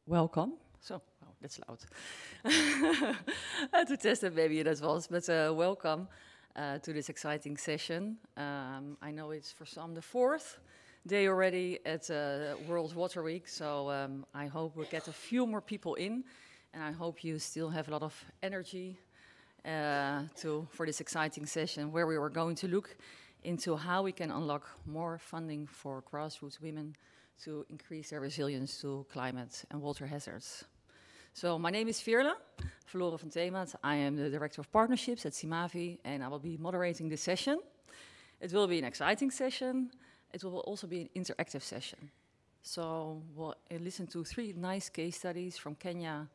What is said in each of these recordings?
welcome. So, oh, that's loud. To test that maybe that was, but welcome to this exciting session. I know it's for some the fourth day already at World Water Week, so I hope we'll get a few more people in, and I hope you still have a lot of energy for this exciting session where we are going to look into how we can unlock more funding for grassroots women to increase their resilience to climate and water hazards. So my name is Veerle van Themaat. I am the Director of Partnerships at CIMAVI, and I will be moderating this session. It will be an exciting session. It will also be an interactive session. So we'll listen to 3 nice case studies from Kenya,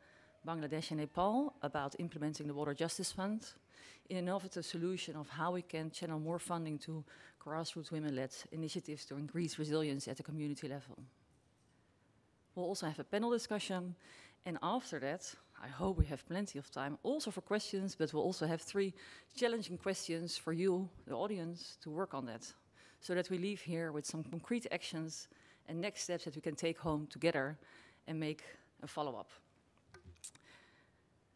Bangladesh and Nepal about implementing the Water Justice Fund, an innovative solution of how we can channel more funding to grassroots women-led initiatives to increase resilience at the community level. We'll also have a panel discussion, and after that, I hope we have plenty of time also for questions, but we'll also have 3 challenging questions for you, the audience, to work on that, so that we leave here with some concrete actions and next steps that we can take home together and make a follow-up.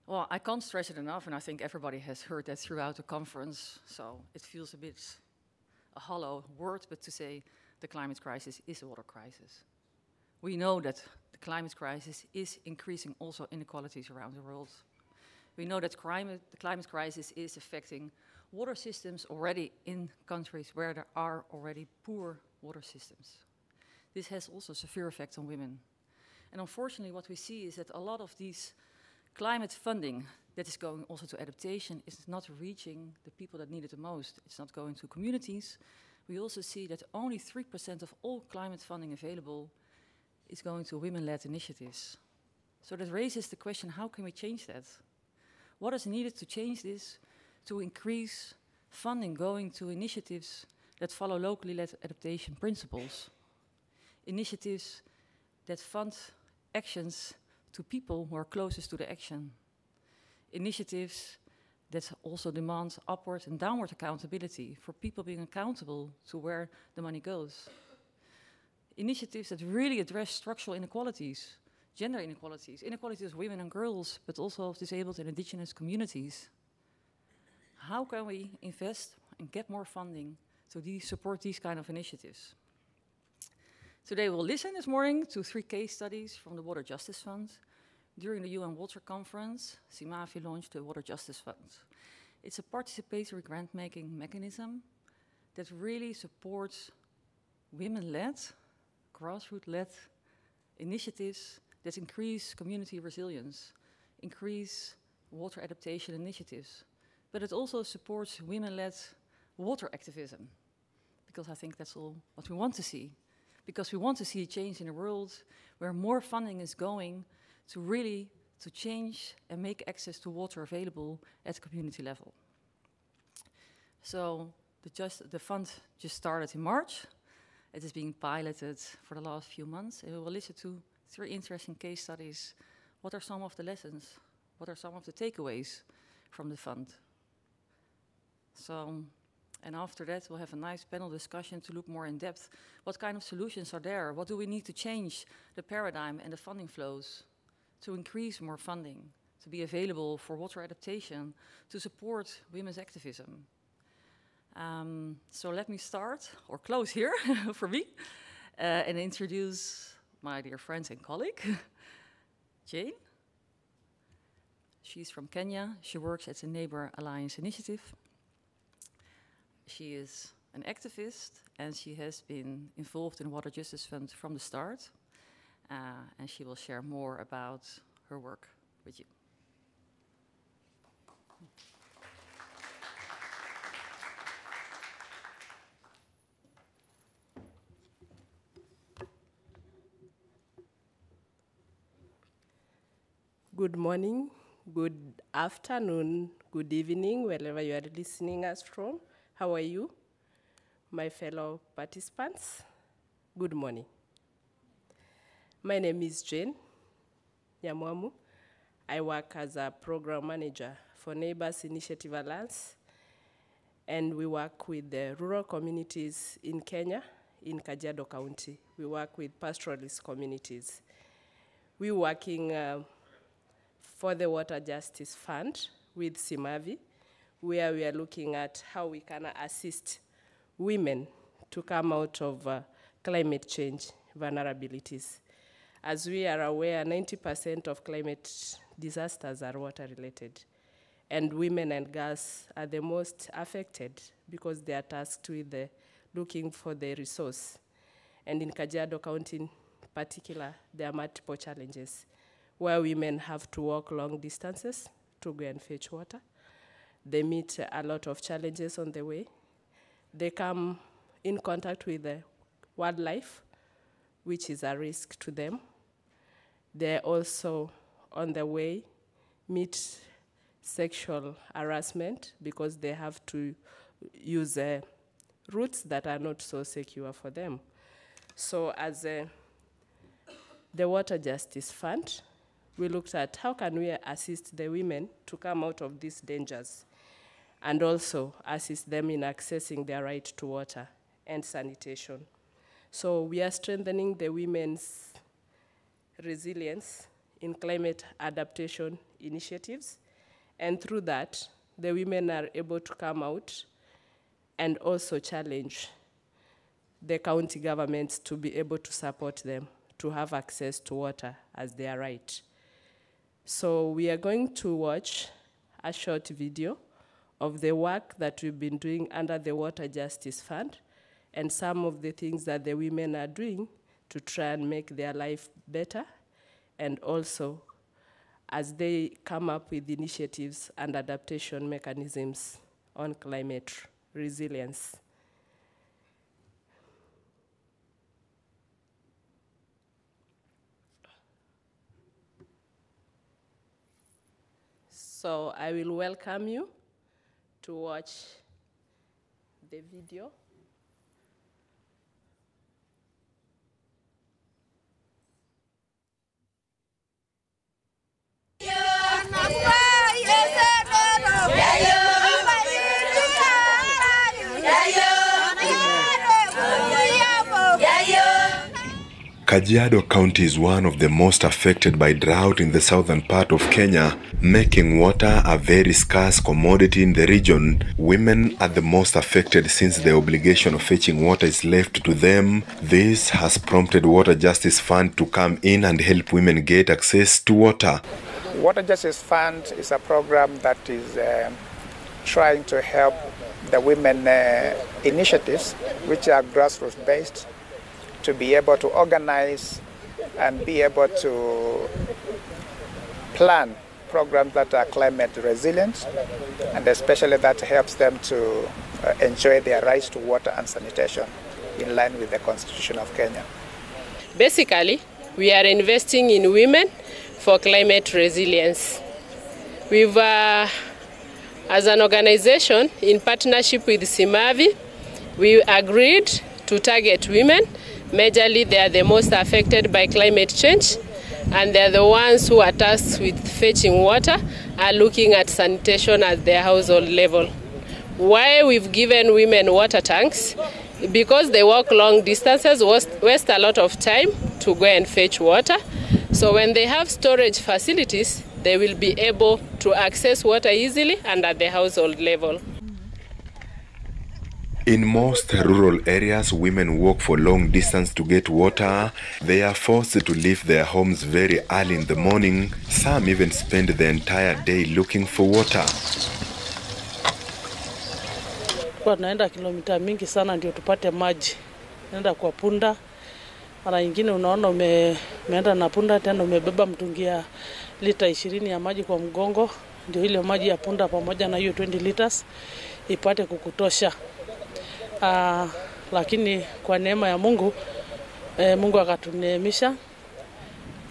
Well, I can't stress it enough, and I think everybody has heard that throughout the conference, so it feels a bit a hollow word, but to say the climate crisis is a water crisis. We know that the climate crisis is increasing also inequalities around the world. We know that the climate crisis is affecting water systems already in countries where there are already poor water systems. This has also severe effects on women. And unfortunately, what we see is that a lot of these climate funding that is going also to adaptation is not reaching the people that need it the most. It's not going to communities. We also see that only 3% of all climate funding available is going to women-led initiatives. So that raises the question, how can we change that? What is needed to change this to increase funding going to initiatives that follow locally led adaptation principles? Initiatives that fund actions to people who are closest to the action. Initiatives that also demand upward and downward accountability for people being accountable to where the money goes. Initiatives that really address structural inequalities, gender inequalities, inequalities of women and girls, but also of disabled and indigenous communities. How can we invest and get more funding to support these kind of initiatives? Today we'll listen this morning to 3 case studies from the Water Justice Fund. During the UN Water Conference, CIMAVI launched the Water Justice Fund. It's a participatory grant-making mechanism that really supports women-led, grassroots-led initiatives that increase community resilience, increase water adaptation initiatives. But it also supports women-led water activism, because I think that's all what we want to see. Because we want to see a change in a world where more funding is going to really change and make access to water available at the community level. So the fund just started in March. It is being piloted for the last few months, and we will listen to 3 interesting case studies. What are some of the lessons? What are some of the takeaways from the fund? So, and after that, we'll have a nice panel discussion to look more in depth. What kind of solutions are there? What do we need to change the paradigm and the funding flows to increase more funding, to be available for water adaptation, to support women's activism? So let me start, or close here for me, and introduce my dear friend and colleague, Jane. She's from Kenya. She works at the Neighbor Alliance Initiative. She is an activist, and she has been involved in the Water Justice Fund from the start, and she will share more about her work with you. Good morning, good afternoon, good evening, wherever you are listening us from. How are you, my fellow participants? Good morning. My name is Jane Nyamwamu. I work as a program manager for Neighbors Initiative Alliance, and we work with the rural communities in Kenya, in Kajiado County. We work with pastoralist communities. we're working for the Water Justice Fund with Simavi, where we are looking at how we can assist women to come out of climate change vulnerabilities. As we are aware, 90% of climate disasters are water-related, and women and girls are the most affected because they are tasked with looking for the resource. And in Kajiado County in particular, there are multiple challenges where women have to walk long distances to go and fetch water. They meet a lot of challenges on the way. They come in contact with the wildlife, which is a risk to them. They also, on the way, meet sexual harassment because they have to use routes that are not so secure for them. So as the Water Justice Fund, we looked at how can we assist the women to come out of these dangers and also assist them in accessing their right to water and sanitation. So we are strengthening the women's resilience in climate adaptation initiatives, and through that, the women are able to come out and also challenge the county governments to be able to support them to have access to water as their right. So we are going to watch a short video of the work that we've been doing under the Water Justice Fund and some of the things that the women are doing to try and make their life better, and also as they come up with initiatives and adaptation mechanisms on climate resilience. So I will welcome you to watch the video. Kajiado County is one of the most affected by drought in the southern part of Kenya, making water a very scarce commodity in the region. Women are the most affected since the obligation of fetching water is left to them. This has prompted Water Justice Fund to come in and help women get access to water. Water Justice Fund is a program that is trying to help the women initiatives, which are grassroots based, to be able to organize and be able to plan programs that are climate resilient, and especially that helps them to enjoy their rights to water and sanitation in line with the Constitution of Kenya. Basically, we are investing in women for climate resilience. We've, as an organization, in partnership with Simavi, we agreed to target women. Majorly, they are the most affected by climate change, and they're the ones who are tasked with fetching water and looking at sanitation at their household level. Why we've given women water tanks? Because they walk long distances, waste a lot of time to go and fetch water. So when they have storage facilities, they will be able to access water easily and at the household level. In most rural areas, women walk for long distance to get water. They are forced to leave their homes very early in the morning. Some even spend the entire day looking for water. Kwa naenda kilomita mingi sana ndio tupate maji. Naenda kwa punda. Mara nyingine unaona umeenda na punda tena umebeba mtungi ya lita 20 ya maji kwa mgongo, ndio ile maji ya punda pamoja na hiyo 20 liters ipate kukutosha. Lakini kwa neema ya Mungu, Mungu akatuneemisha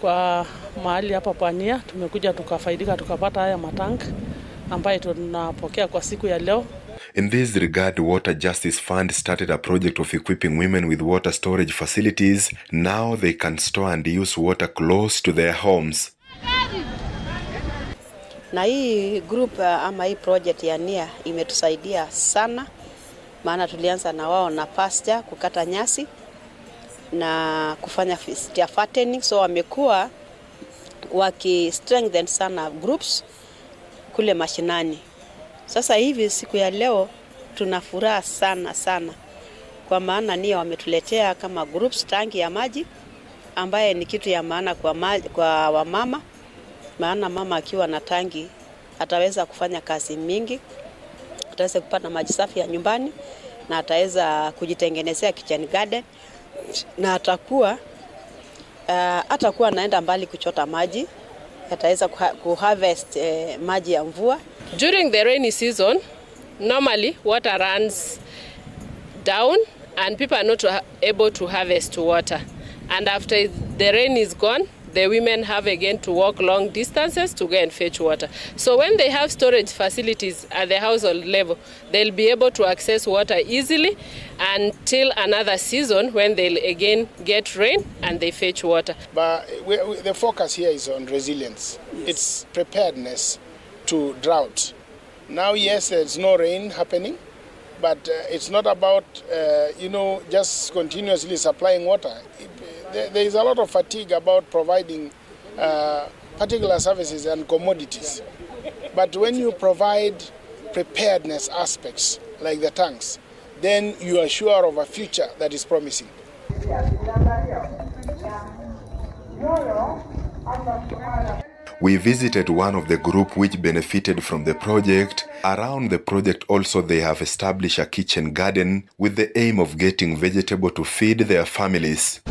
kwa mahali hapa Pania, tumekuja tukafaidika tukapata haya matank ambayo tunapokea kwa siku ya leo. In this regard, Water Justice Fund started a project of equipping women with water storage facilities. Now they can store and use water close to their homes. Na hii group ama hii project ya NIA imetusaidia sana, maana tulianza na wao na pasture kukata nyasi na kufanya fattening, so wamekuwa strengthen sana groups kule mashinani. Sasa hivi siku ya leo tuna furaha sana sana, kwa maana NIA wametuletea kama groups tangi ya maji ambaye ni kitu ya maana kwa wamama, maana mama akiwa na tangi ataweza kufanya kazi mingi, ataweza kupata maji safi ya nyumbani na ataweza kujitengenezea kitchen garden, na atakuwa anaenda mbali kuchota maji, ataweza kuharvest maji ya mvua. During the rainy season, normally water runs down and people are not able to harvest water. And after the rain is gone, the women have again to walk long distances to go and fetch water. So when they have storage facilities at the household level, they'll be able to access water easily until another season when they'll again get rain and they fetch water. But the focus here is on resilience. Yes. It's preparedness to drought. Now, yes, there's no rain happening, but it's not about, just continuously supplying water. There is a lot of fatigue about providing particular services and commodities. But when you provide preparedness aspects like the tanks, then you are sure of a future that is promising. We visited one of the group which benefited from the project. Around the project also they have established a kitchen garden with the aim of getting vegetable to feed their families.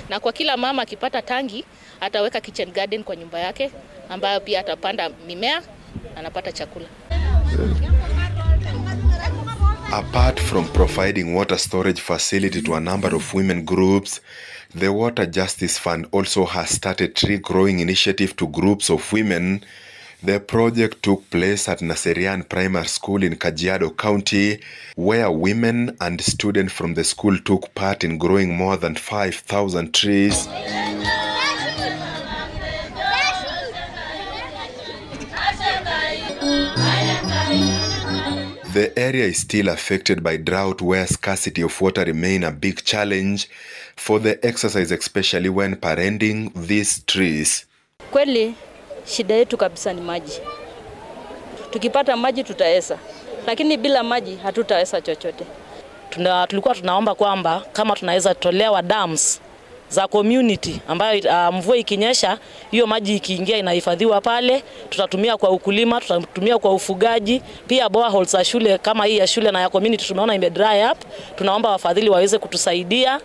Na kwa kila mama akipata tangi, ataweka kitchen garden kwa nyumba yake, ambayo pia atapanda mimea, anapata chakula. Apart from providing water storage facility to a number of women groups, the Water Justice Fund also has started tree growing initiative to groups of women. The project took place at Naserian Primary School in Kajiado County, where women and students from the school took part in growing more than 5,000 trees. The area is still affected by drought, where scarcity of water remains a big challenge for the exercise, especially when parenting these trees. Kweli shida yetu kabisa ni maji. Tukipata maji tutaesa, lakini bila maji hatutaesa chochote. Tulikuwa tunaomba kwamba kama tunaweza tolewa dams za community ambayo mvua ikinyesha, hiyo maji ikiingia inahifadhiwa pale, tutatumia kwa ukulima, tutatumia kwa ufugaji, pia boreholes za shule kama hii ya shule na ya community tumeona ime dry up. Tunaomba wafadhili waweze kutusaidia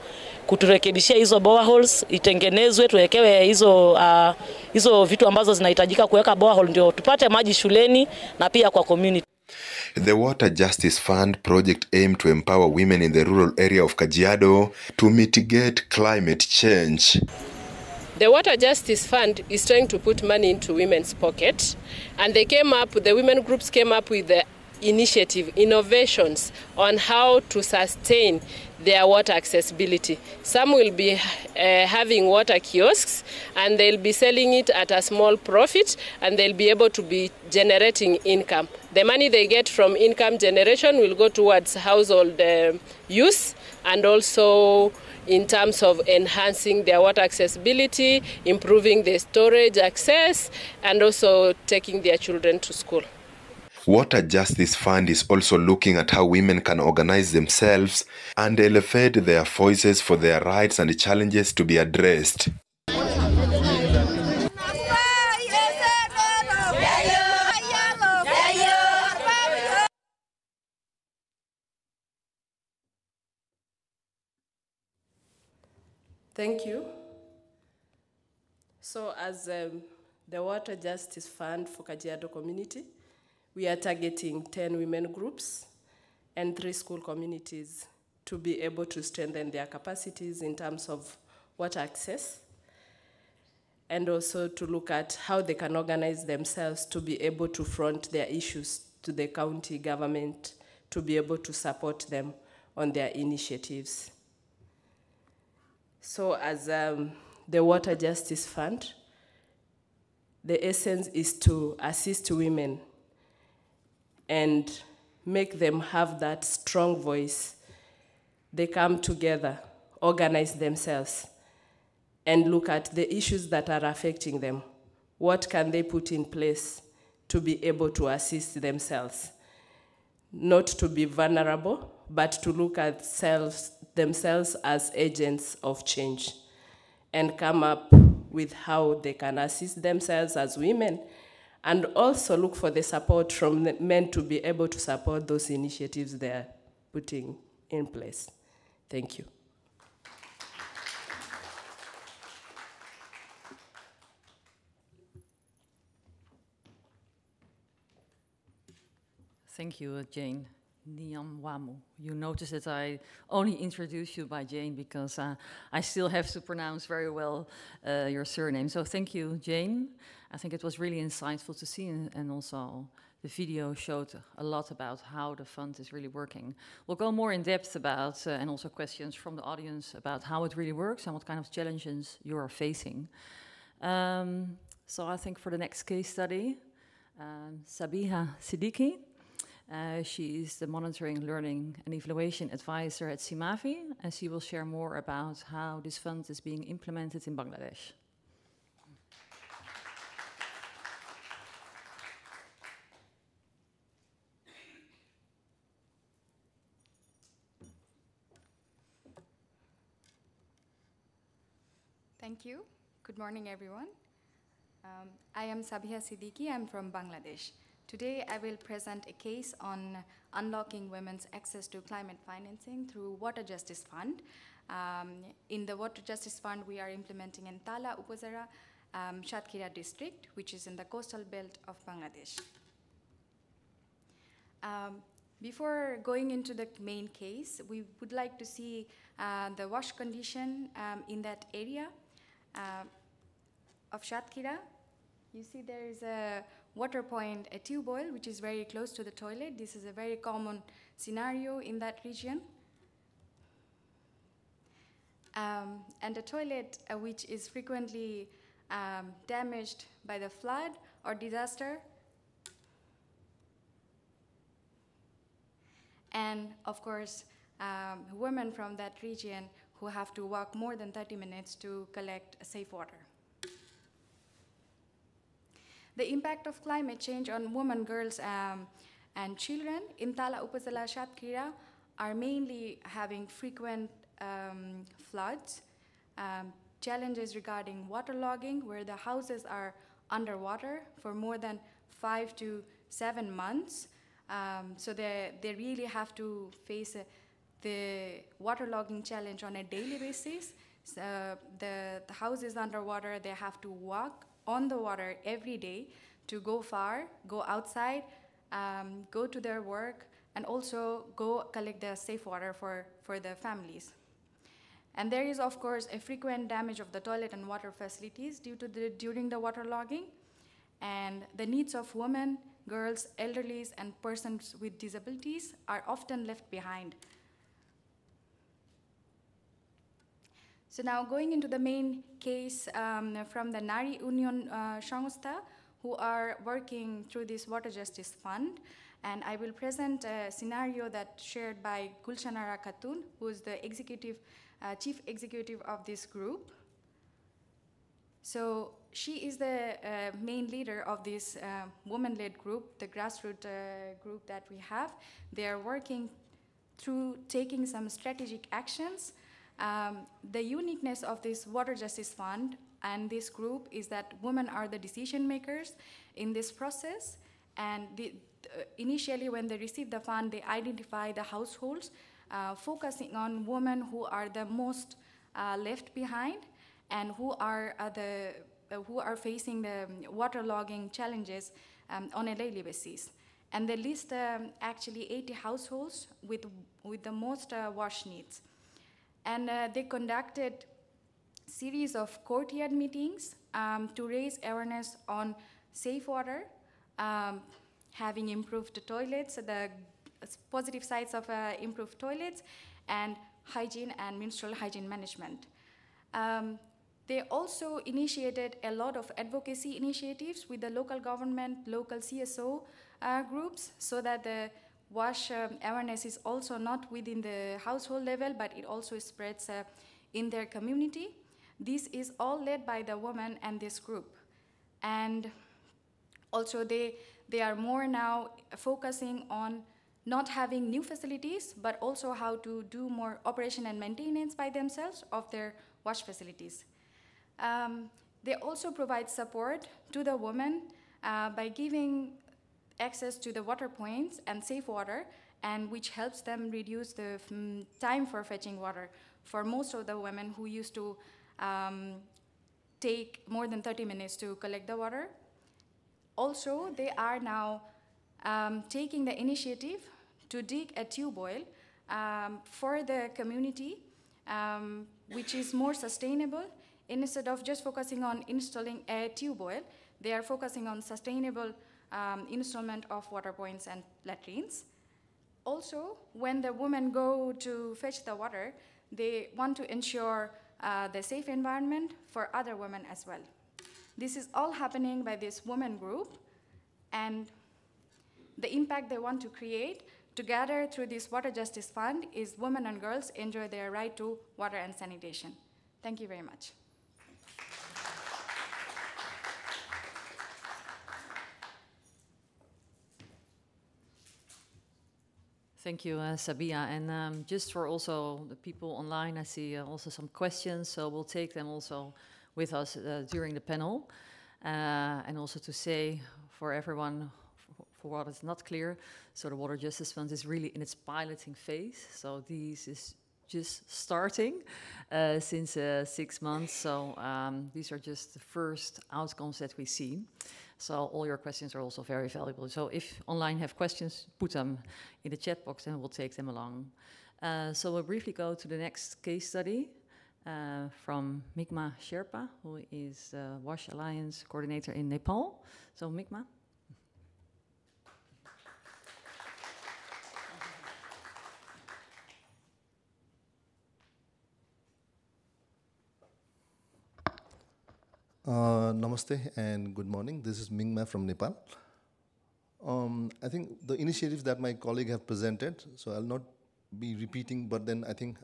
kuturekebishia hizo boreholes, itengenezwe, tuwekewe hizo vitu ambazo zinahitajika kuweka borehole ndio tupate maji shuleni na pia kwa community. The Water Justice Fund project aimed to empower women in the rural area of Kajiado to mitigate climate change. The Water Justice Fund is trying to put money into women's pocket, and the women groups came up with the initiative, innovations on how to sustain their water accessibility. Some will be having water kiosks, and they'll be selling it at a small profit, and they'll be able to be generating income. The money they get from income generation will go towards household use, and also in terms of enhancing their water accessibility, improving their storage access, and also taking their children to school. Water Justice Fund is also looking at how women can organize themselves and elevate their voices for their rights and challenges to be addressed. Thank you. So as the Water Justice Fund for Kajiado community, we are targeting 10 women groups and 3 school communities to be able to strengthen their capacities in terms of water access, and also to look at how they can organize themselves to be able to front their issues to the county government, to be able to support them on their initiatives. So as the Water Justice Fund, the essence is to assist women and make them have that strong voice. They come together, organize themselves, and look at the issues that are affecting them. What can they put in place to be able to assist themselves? Not to be vulnerable, but to look at themselves as agents of change and come up with how they can assist themselves as women, and also look for the support from the men to be able to support those initiatives they're putting in place. Thank you. Thank you, Jane. Nyamwamu. You notice that I only introduced you by Jane because I still have to pronounce very well your surname. So thank you, Jane. I think it was really insightful to see, and also the video showed a lot about how the fund is really working. We'll go more in depth about, and also questions from the audience about how it really works and what kind of challenges you are facing. So I think for the next case study, Sabiha Siddiqui. She is the Monitoring, Learning and Evaluation Advisor at CIMAVI, and she will share more about how this fund is being implemented in Bangladesh. Thank you. Good morning, everyone. I am Sabiha Siddiqui. I'm from Bangladesh. Today, I will present a case on unlocking women's access to climate financing through Water Justice Fund. In the Water Justice Fund, we are implementing in Tala Upazara, Shatkhira district, which is in the coastal belt of Bangladesh. Before going into the main case, we would like to see the wash condition in that area of Shatkhira. You see there is a water point, a tube oil, which is very close to the toilet. This is a very common scenario in that region. And a toilet which is frequently damaged by the flood or disaster. And of course, women from that region who have to walk more than 30 minutes to collect safe water. The impact of climate change on women, girls, and children in Tala Upazila Shatkhira are mainly having frequent floods, challenges regarding waterlogging, where the houses are underwater for more than 5 to 7 months. So they really have to face the waterlogging challenge on a daily basis. So the house is underwater, they have to walk on the water every day to go far, go outside, go to their work, and also go collect the safe water for the families. And there is, of course, a frequent damage of the toilet and water facilities during the waterlogging, and the needs of women, girls, elderlies, and persons with disabilities are often left behind. So now going into the main case from the Nari Union Sangstha, who are working through this Water Justice Fund. And I will present a scenario that's shared by Gulshanara Khatun, who is the chief executive of this group. So she is the main leader of this woman-led group, the grassroots group that we have. They are working through taking some strategic actions. The uniqueness of this Water Justice Fund and this group is that women are the decision makers in this process. And initially, when they receive the fund, they identify the households, focusing on women who are the most left behind and who are facing the waterlogging challenges on a daily basis. And they list actually 80 households with the most wash needs. And they conducted series of courtyard meetings to raise awareness on safe water, having improved the toilets, the positive sides of improved toilets, and hygiene and menstrual hygiene management. They also initiated a lot of advocacy initiatives with the local government, local CSO groups, so that the wash awareness is also not within the household level, but it also spreads in their community. This is all led by the women and this group. And also they are more now focusing on not having new facilities, but also how to do more operation and maintenance by themselves of their wash facilities. They also provide support to the women by giving access to the water points and safe water, and which helps them reduce the time for fetching water for most of the women who used to take more than 30 minutes to collect the water. Also, they are now taking the initiative to dig a tube well for the community, which is more sustainable. Instead of just focusing on installing a tube well, they are focusing on sustainable installment of water points and latrines. Also, when the women go to fetch the water, they want to ensure the safe environment for other women as well. This is all happening by this women group, and the impact they want to create together through this Water Justice Fund is women and girls enjoy their right to water and sanitation. Thank you very much. Thank you, Sabia. And just for also the people online, I see also some questions, so we'll take them also with us during the panel. And also to say for everyone, for what is not clear, so the Water Justice Fund is really in its piloting phase. So this is just starting since 6 months. So these are just the first outcomes that we see. So all your questions are also very valuable. So if online have questions, put them in the chat box and we'll take them along. So we'll briefly go to the next case study from Migma Sherpa, who is WASH Alliance coordinator in Nepal. So Migma. Namaste and good morning. This is Mingma from Nepal. I think the initiatives that my colleague have presented, so I'll not be repeating, but then I think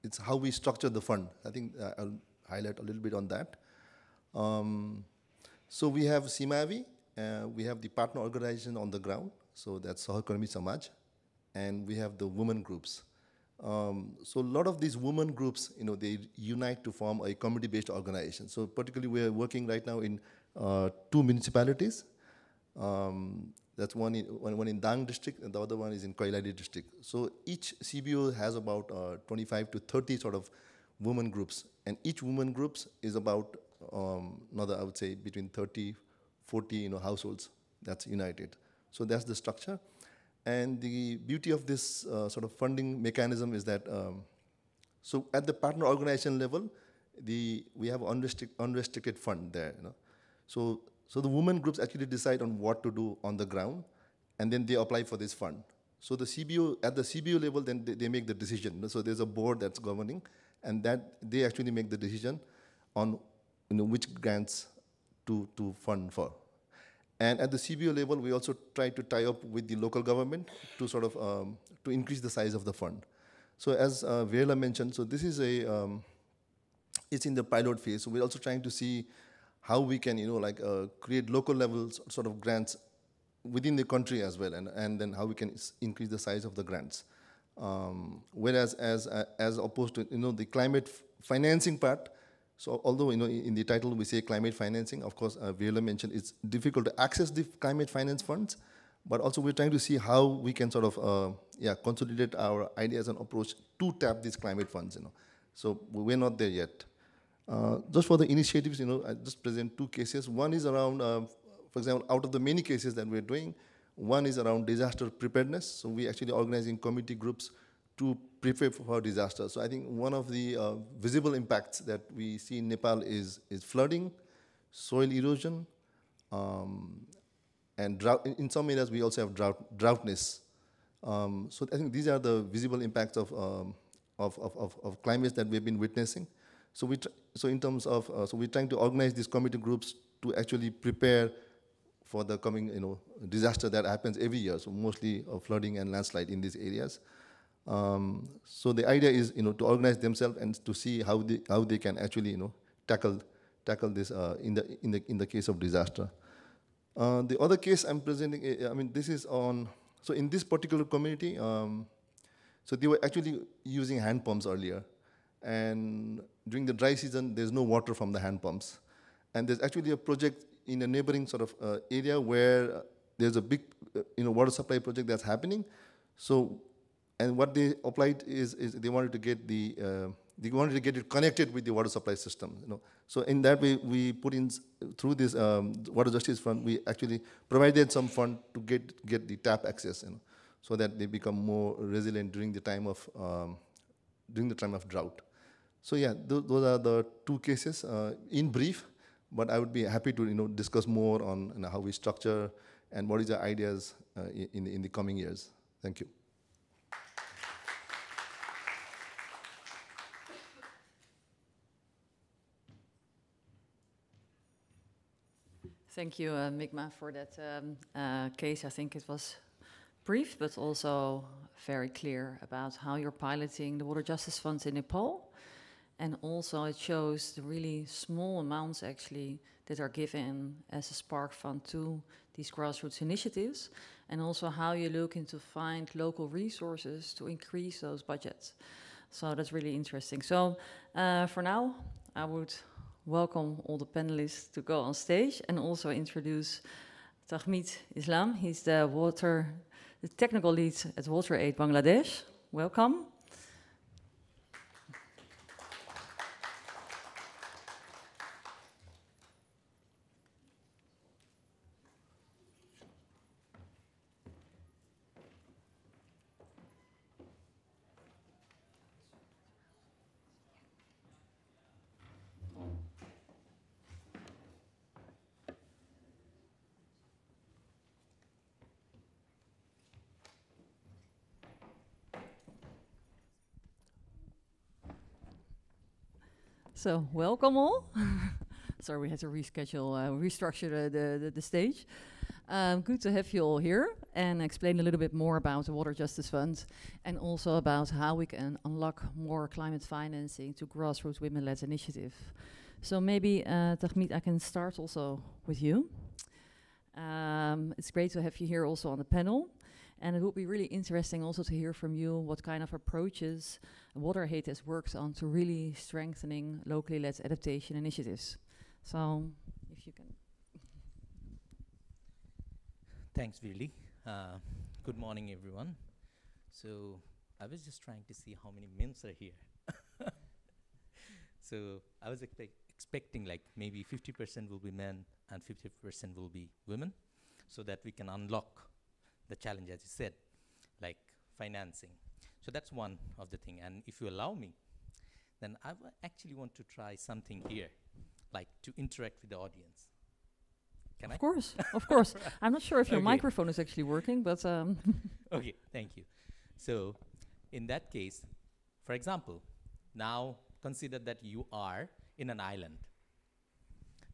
it's how we structure the fund. I think I'll highlight a little bit on that. So we have Simavi, we have the partner organization on the ground, so that's Sahakarmi Samaj, and we have the women groups. So a lot of these women groups, they unite to form a community-based organization. So particularly we are working right now in 2 municipalities. That's one in Dang district and the other one is in Kailali district. So each CBO has about 25 to 30 sort of women groups, and each women groups is about I would say between 30, 40 households that's united. So that's the structure. And the beauty of this sort of funding mechanism is that, so at the partner organization level, we have unrestricted fund there. So the women groups actually decide on what to do on the ground, and then they apply for this fund. So the CBO, at the CBO level, then they make the decision. So there's a board that's governing, and that they actually make the decision on which grants to fund for. And at the CBO level, we also try to tie up with the local government to sort of to increase the size of the fund. So as Veerla mentioned, so this is it's in the pilot phase. So we're also trying to see how we can, create local levels sort of grants within the country as well, and then how we can increase the size of the grants. Whereas as opposed to the climate financing part. So although in the title we say climate financing, of course Veerla mentioned it's difficult to access the climate finance funds, but also we're trying to see how we can sort of consolidate our ideas and approach to tap these climate funds. So we're not there yet. Just for the initiatives, I just present 2 cases. One is around, for example, out of the many cases that we're doing, one is around disaster preparedness. So we're actually organizing community groups to prepare for disaster. So I think one of the visible impacts that we see in Nepal is flooding, soil erosion, and drought. In some areas we also have droughtness. So I think these are the visible impacts of climates that we've been witnessing. So in terms of so we're trying to organize these community groups to actually prepare for the coming disaster that happens every year. So mostly flooding and landslide in these areas. So the idea is, to organize themselves and to see how they can actually, tackle this in the case of disaster. The other case I'm presenting, this is on. So in this particular community, so they were actually using hand pumps earlier, and during the dry season, there's no water from the hand pumps, and there's actually a project in a neighboring sort of area where there's a big, water supply project that's happening. So, and what they applied is they wanted to get it connected with the water supply system. So in that way, we put in through this water justice fund, we actually provided some fund to get the tap access, so that they become more resilient during the time of drought. So yeah, those are the two cases in brief. But I would be happy to discuss more on how we structure and what is the ideas in the coming years. Thank you. Thank you, Migma, for that case. I think it was brief, but also very clear about how you're piloting the water justice funds in Nepal. And also it shows the really small amounts actually that are given as a spark fund to these grassroots initiatives, and also how you look into find local resources to increase those budgets. So that's really interesting. So for now, I would welcome all the panelists to go on stage and also introduce Tahmid Islam. He's the technical lead at WaterAid Bangladesh. Welcome. So welcome all. Sorry, we had to restructure the stage. Good to have you all here and explain a little bit more about the Water Justice Fund and also about how we can unlock more climate financing to grassroots women-led initiative. So maybe, Tahmid, I can start also with you. It's great to have you here also on the panel. And it would be really interesting also to hear from you what kind of approaches WaterAid has worked on to really strengthening locally led adaptation initiatives. So, if you can. Thanks, Virli. Good morning, everyone. So, I was just trying to see how many mints are here. So, I was expecting like maybe 50% will be men and 50% will be women, so that we can unlock the challenge, as you said, like financing. So that's one of the thing. And if you allow me, then I actually want to try something here, like to interact with the audience. Can I? Of course, of course. I'm not sure if your Okay. microphone is actually working, but... Okay, thank you. So in that case, for example, now consider that you are in an island.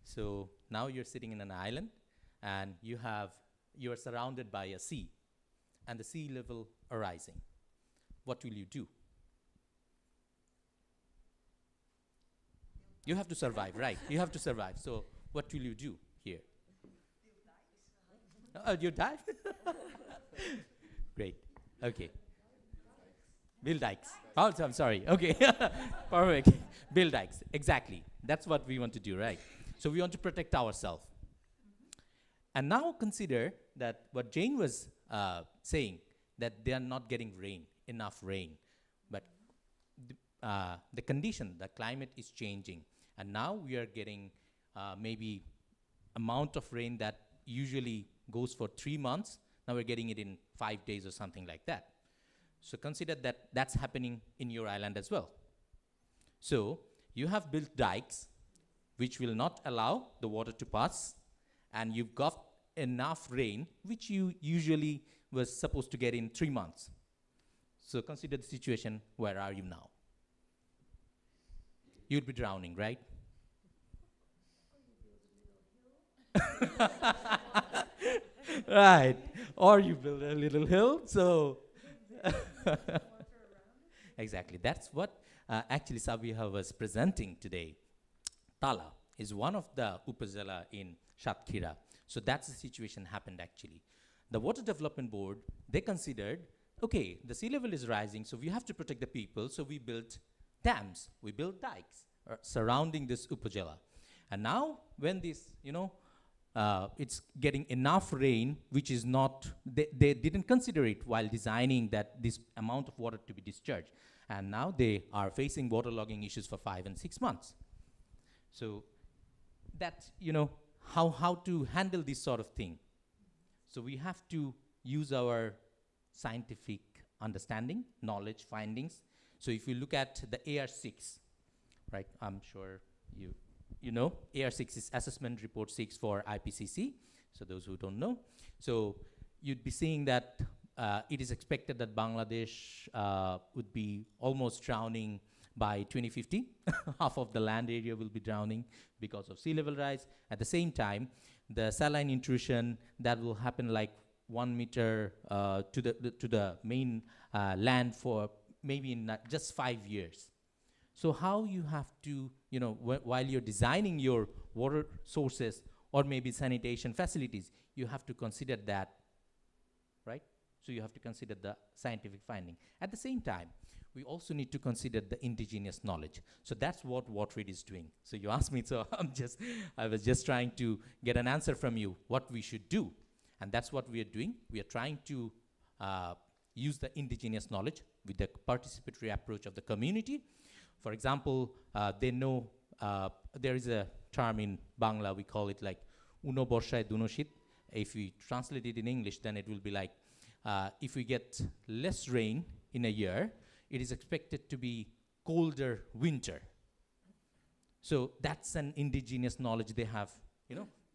So now you're sitting in an island and you are surrounded by a sea and the sea level are rising. What will you do? You have to survive, right? You have to survive. So what will you do here? You dive? Great. Okay. Build dikes. Oh, I'm sorry. Okay. Perfect. Build dikes. Exactly. That's what we want to do, right? So we want to protect ourselves. And now consider that what Jane was saying, that they are not getting enough rain. But the condition, the climate is changing. And now we are getting maybe amount of rain that usually goes for 3 months. Now we're getting it in 5 days or something like that. So consider that that's happening in your island as well. So you have built dikes which will not allow the water to pass, and you've got enough rain, which you usually was supposed to get in 3 months. So consider the situation, where are you now? You'd be drowning, right? Right. Or you build a little hill, so Exactly. That's what actually Sabiha was presenting today. Tala is one of the Upazila in Shatkhira. So that's the situation happened actually. The Water Development Board, they considered, okay, the sea level is rising, so we have to protect the people, so we built dams, we built dikes surrounding this Upazila. And now when this, it's getting enough rain, which is not, they didn't consider it while designing that this amount of water to be discharged. And now they are facing waterlogging issues for 5 and 6 months. So that's, how to handle this sort of thing. So we have to use our scientific understanding, knowledge, findings. So if you look at the AR6, right, I'm sure you know, AR6 is Assessment Report 6 for IPCC, so those who don't know. So you'd be seeing that it is expected that Bangladesh would be almost drowning by 2050. Half of the land area will be drowning because of sea level rise. At the same time, the saline intrusion that will happen like 1 meter to the main land for maybe in just 5 years. So how you have to, while you're designing your water sources or maybe sanitation facilities, you have to consider that, right? So you have to consider the scientific finding. At the same time, we also need to consider the indigenous knowledge. So that's what WaterAid is doing. So you asked me, so I was just trying to get an answer from you, what we should do. And that's what we are doing. We are trying to use the indigenous knowledge with the participatory approach of the community. For example, they know there is a term in Bangla, we call it like Uno Borshay Dunoshit. If we translate it in English, then it will be like, if we get less rain in a year, it is expected to be colder winter. So that's an indigenous knowledge they have,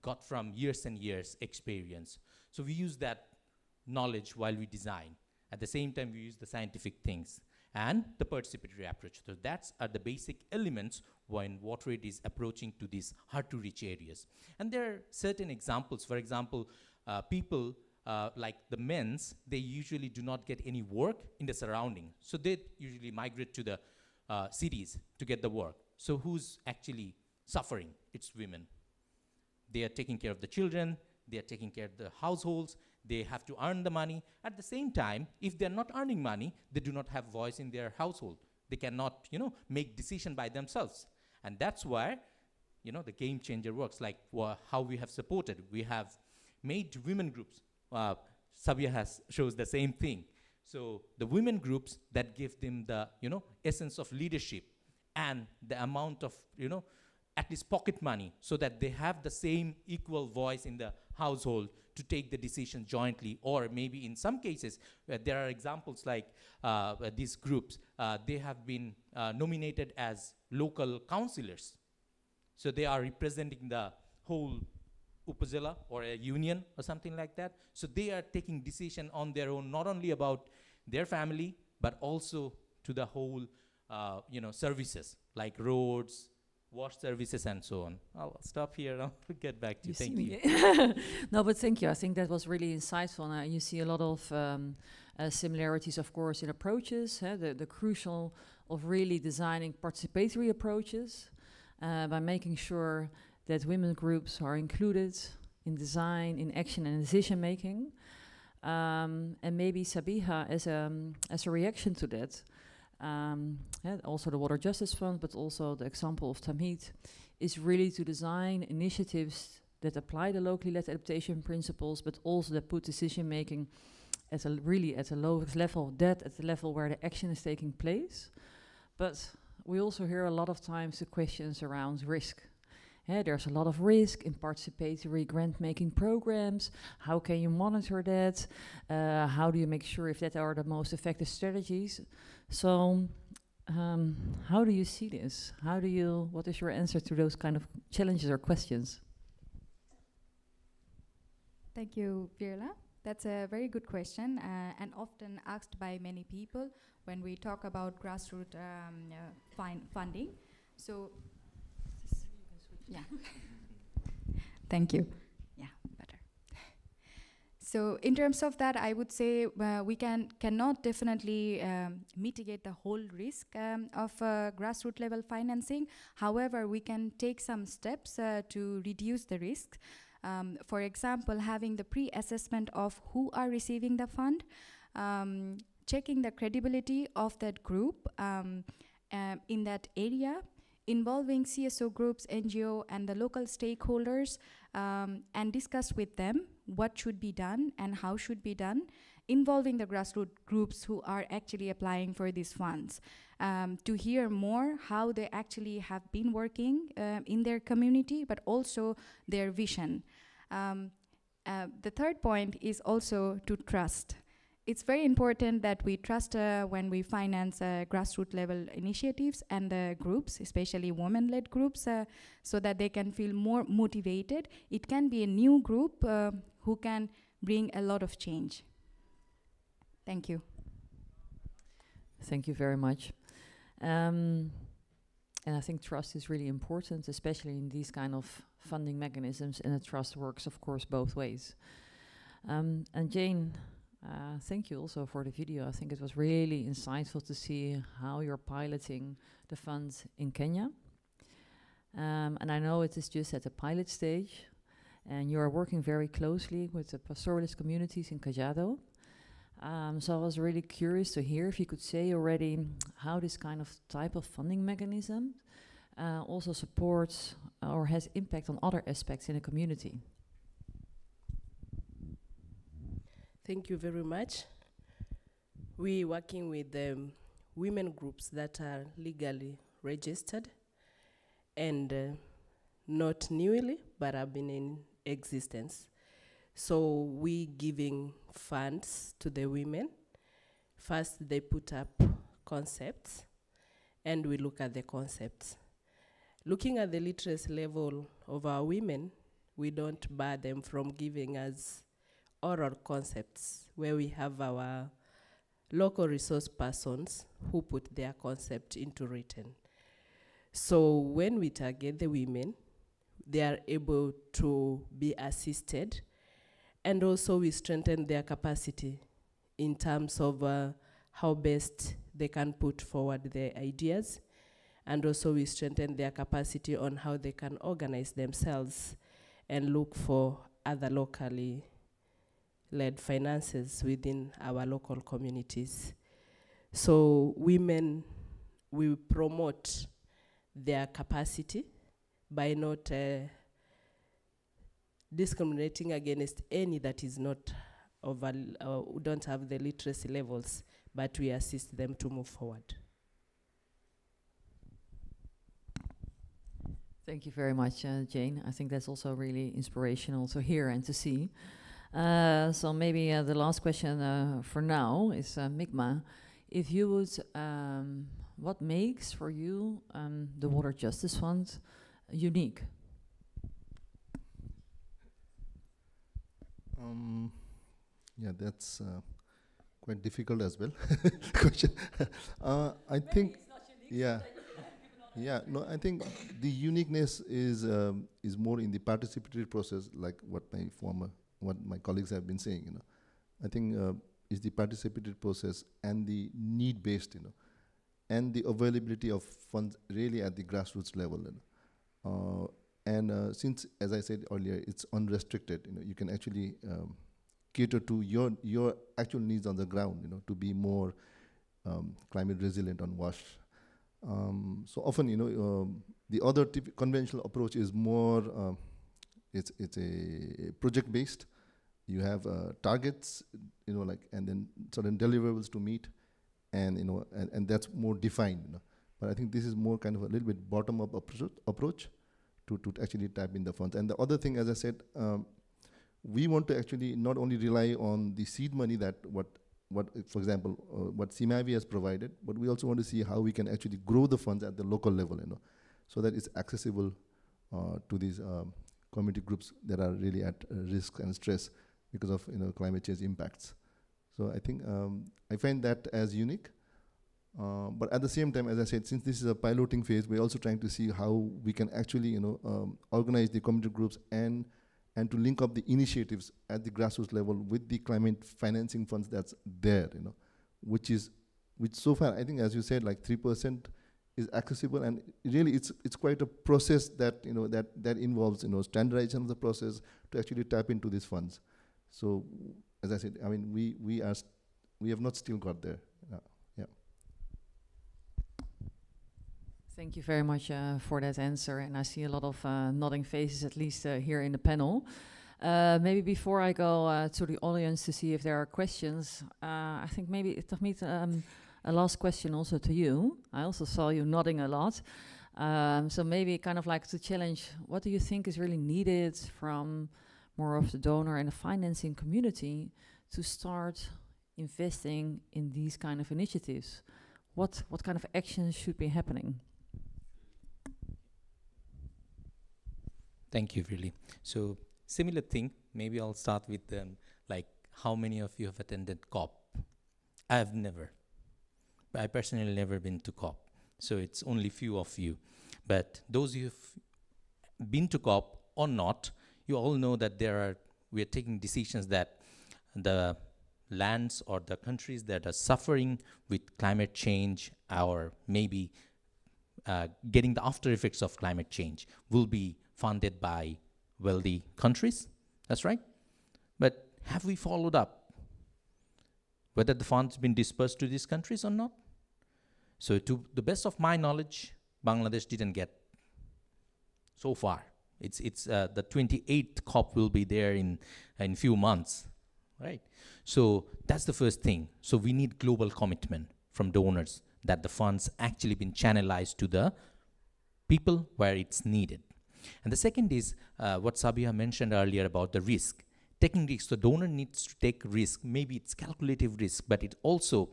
got from years and years experience. So we use that knowledge while we design. At the same time, we use the scientific things and the participatory approach. So that's the basic elements when WaterAid is approaching to these hard-to-reach areas. And there are certain examples. For example, people like the men's, they usually do not get any work in the surrounding. So they usually migrate to the cities to get the work. So who's actually suffering? It's women. They are taking care of the children. They are taking care of the households. They have to earn the money. At the same time, if they're not earning money, they do not have voice in their household. They cannot, make decision by themselves. And that's where, the game changer works, like how we have supported. We have made women groups. Sabia shows the same thing. So the women groups that give them the, essence of leadership and the amount of, at least pocket money, so that they have the same equal voice in the household to take the decision jointly, or maybe in some cases, there are examples like these groups, they have been nominated as local councillors. So they are representing the whole Upazila or a union or something like that. So they are taking decision on their own, not only about their family, but also to the whole, services like roads, wash services, and so on. I'll stop here. I'll get back to you. Thank you. No, but thank you. I think that was really insightful. And you see a lot of similarities, of course, in approaches. The crucial of really designing participatory approaches by making sure that women groups are included in design, in action, and decision making. And maybe Sabiha, as a reaction to that, also the Water Justice Fund, but also the example of Tamid, is really to design initiatives that apply the locally led adaptation principles, but also that put decision making at the lowest level, at the level where the action is taking place. But we also hear a lot of times the questions around risk. There's a lot of risk in participatory grant-making programs. How can you monitor that? How do you make sure if that are the most effective strategies? So how do you see this? What is your answer to those kind of challenges or questions? Thank you, Virla. That's a very good question and often asked by many people when we talk about grassroots funding. So, yeah. Thank you. Yeah, better. So in terms of that, I would say we cannot definitely mitigate the whole risk of grassroots level financing. However, we can take some steps to reduce the risk. For example, having the pre-assessment of who are receiving the fund, checking the credibility of that group in that area, involving CSO groups, NGO, and the local stakeholders, and discuss with them what should be done and how should be done, involving the grassroots groups who are actually applying for these funds, to hear more how they actually have been working in their community, but also their vision. The third point is also to trust. It's very important that we trust when we finance grassroots level initiatives and groups, especially women-led groups, so that they can feel more motivated. It can be a new group who can bring a lot of change. Thank you. Thank you very much. And I think trust is really important, especially in these kind of funding mechanisms, and the trust works, of course, both ways. And Jane, thank you also for the video. I think it was really insightful to see how you're piloting the funds in Kenya. And I know it is just at the pilot stage, and you are working very closely with the pastoralist communities in Kajiado. So I was really curious to hear if you could say already how this kind of type of funding mechanism also supports or has impact on other aspects in a community. Thank you very much. We're working with women groups that are legally registered and not newly, but have been in existence. So we giving funds to the women. First, they put up concepts, and we look at the concepts. Looking at the literacy level of our women, we don't bar them from giving us oral concepts, where we have our local resource persons who put their concept into written. So when we target the women, they are able to be assisted, and also we strengthen their capacity in terms of how best they can put forward their ideas, and also we strengthen their capacity on how they can organize themselves and look for other locally led finances within our local communities. So women, we promote their capacity by not discriminating against any that is not who don't have the literacy levels, but we assist them to move forward. Thank you very much, Jane. I think that's also really inspirational to hear and to see. So maybe the last question for now is Migma. If you would, what makes for you the Water Justice Fund unique? Yeah, that's quite difficult as well. Question. I think, yeah. Yeah, no, I think the uniqueness is more in the participatory process, like what my colleagues have been saying. I think is the participatory process and the need-based, and the availability of funds really at the grassroots level. And since, as I said earlier, it's unrestricted, you can actually cater to your actual needs on the ground, to be more climate resilient on WASH. So often, the other conventional approach is more, it's a project-based. You have targets, and then certain deliverables to meet, and and that's more defined. But I think this is more kind of a little bit bottom-up approach to actually tap in the funds. And the other thing, as I said, we want to actually not only rely on the seed money that for example, what CMAVI has provided, but we also want to see how we can actually grow the funds at the local level, so that it's accessible to these community groups that are really at risk and stress because of climate change impacts. So I think I find that as unique. But at the same time, as I said, since this is a piloting phase, we're also trying to see how we can actually organize the community groups and and to link up the initiatives at the grassroots level with the climate financing funds that's there, which so far, I think, as you said, like 3% is accessible, and really it's quite a process that, that involves, standardization of the process to actually tap into these funds. So, as I said, I mean, we have not still got there. Yeah. Thank you very much for that answer, and I see a lot of nodding faces, at least here in the panel. Maybe before I go to the audience to see if there are questions, I think maybe Tahmid, a last question also to you. I also saw you nodding a lot. So maybe kind of like to challenge, what do you think is really needed from more of the donor and the financing community to start investing in these kind of initiatives? What kind of actions should be happening? Thank you, really. So similar thing, maybe I'll start with like how many of you have attended COP? I have never. I personally never been to COP, so it's only few of you. But those who've been to COP or not, you all know that we are taking decisions that the lands or the countries that are suffering with climate change or maybe getting the after effects of climate change will be funded by wealthy countries. That's right. But have we followed up whether the funds been dispersed to these countries or not? So to the best of my knowledge, Bangladesh didn't get so far. It's the 28th COP will be there in few months, right? So that's the first thing. So we need global commitment from donors that the funds actually been channelized to the people where it's needed. And the second is what Sabiha mentioned earlier about the risk. Taking risk, the donor needs to take risk. Maybe it's calculative risk, but it also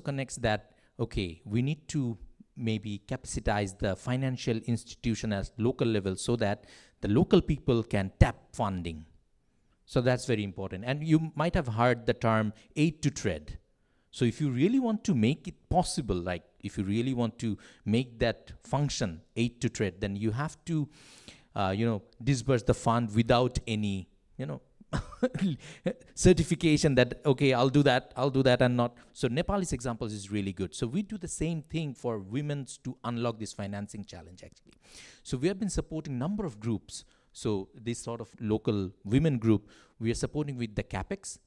connects that, okay, we need to maybe capacitize the financial institution at local level so that the local people can tap funding. So that's very important. And you might have heard the term aid to trade. So if you really want to make it possible, like if you really want to make that function aid to trade, then you have to, disburse the fund without any, certification that, okay, I'll do that and not. So Nepal's example is really good. So we do the same thing for women to unlock this financing challenge, actually. So we have been supporting number of groups. So this sort of local women group, we are supporting with the CAPEX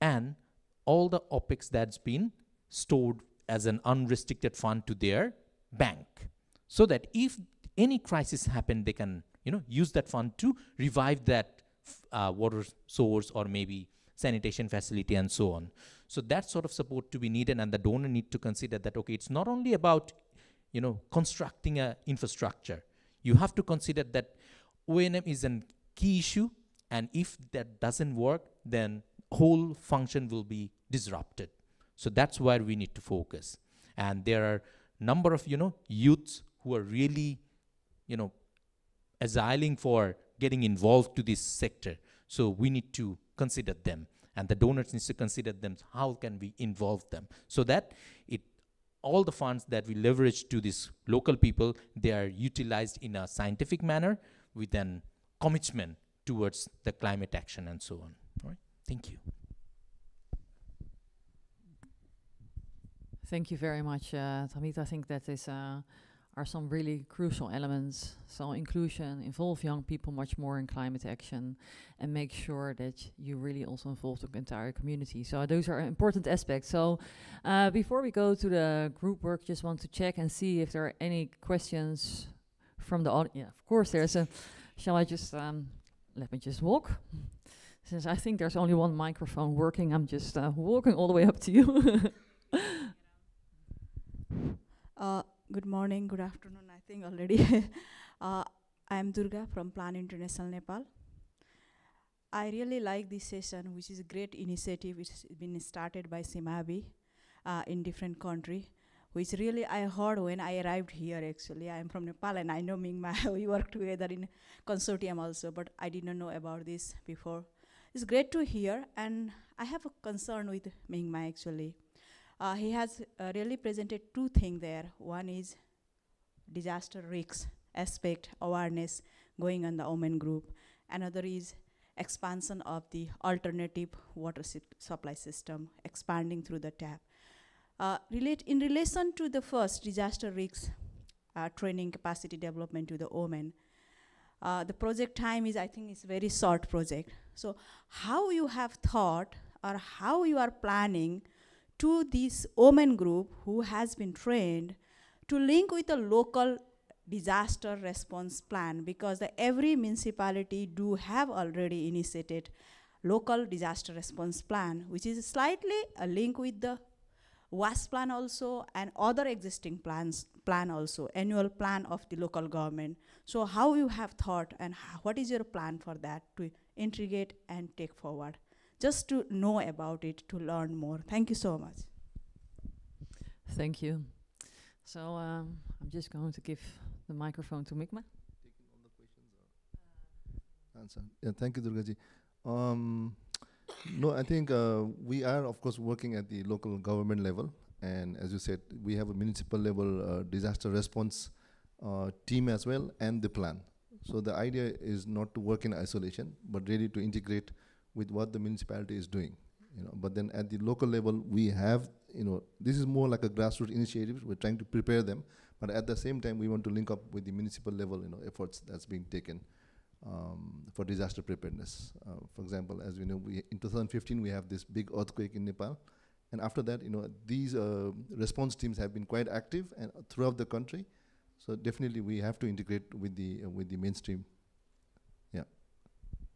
and all the OPEX that's been stored as an unrestricted fund to their bank. So that if any crisis happen, they can, use that fund to revive that water source or maybe sanitation facility and so on. So that sort of support to be needed, and the donor need to consider that, okay, it's not only about, constructing a infrastructure. You have to consider that O&M is a key issue, and if that doesn't work, then whole function will be disrupted. So that's where we need to focus. And there are number of, youths who are really, asyling for getting involved to this sector. So we need to consider them, and the donors need to consider them. How can we involve them so that all the funds that we leverage to these local people, they are utilized in a scientific manner with an commitment towards the climate action and so on. All right. Thank you. Thank you very much, Tahmid. I think that are some really crucial elements. So inclusion, involve young people much more in climate action, and make sure that you really also involve the entire community. So those are important aspects. So before we go to the group work, just want to check and see if there are any questions from the audience. Yeah, of course there's a, shall I just, let me just walk. Since I think there's only one microphone working, I'm just walking all the way up to you. Good morning, good afternoon, I think already. I'm Durga from Plan International Nepal. I really like this session, which is a great initiative which has been started by Simabi in different country, which really I heard when I arrived here actually. I'm from Nepal and I know Mingma, we work together in consortium also, but I did not know about this before. It's great to hear, and I have a concern with Mingma actually. He has really presented two things there. One is disaster risks aspect, awareness going on the women group. Another is expansion of the alternative water supply system, expanding through the tap. In relation to the first, disaster risk training capacity development to the women, the project time is, I think, is very short project. So how you have thought or how you are planning to this women group who has been trained to link with a local disaster response plan, because every municipality do have already initiated local disaster response plan, which is slightly a link with the WAS plan also and other existing plan also, annual plan of the local government. So how you have thought and what is your plan for that to integrate and take forward? Just to know about it, to learn more. Thank you so much. Thank you. So I'm just going to give the microphone to Mikma. Answer. Yeah, thank you, Durgaji. No, I think we are, of course, working at the local government level. And as you said, we have a municipal level disaster response team as well, and the plan. So the idea is not to work in isolation, but really to integrate with what the municipality is doing. But then at the local level, we have, this is more like a grassroots initiative. We're trying to prepare them, but at the same time, we want to link up with the municipal level, efforts that's being taken for disaster preparedness. For example, as we know, in 2015, we have this big earthquake in Nepal. And after that, these response teams have been quite active and throughout the country. So definitely we have to integrate with the mainstream. Yeah,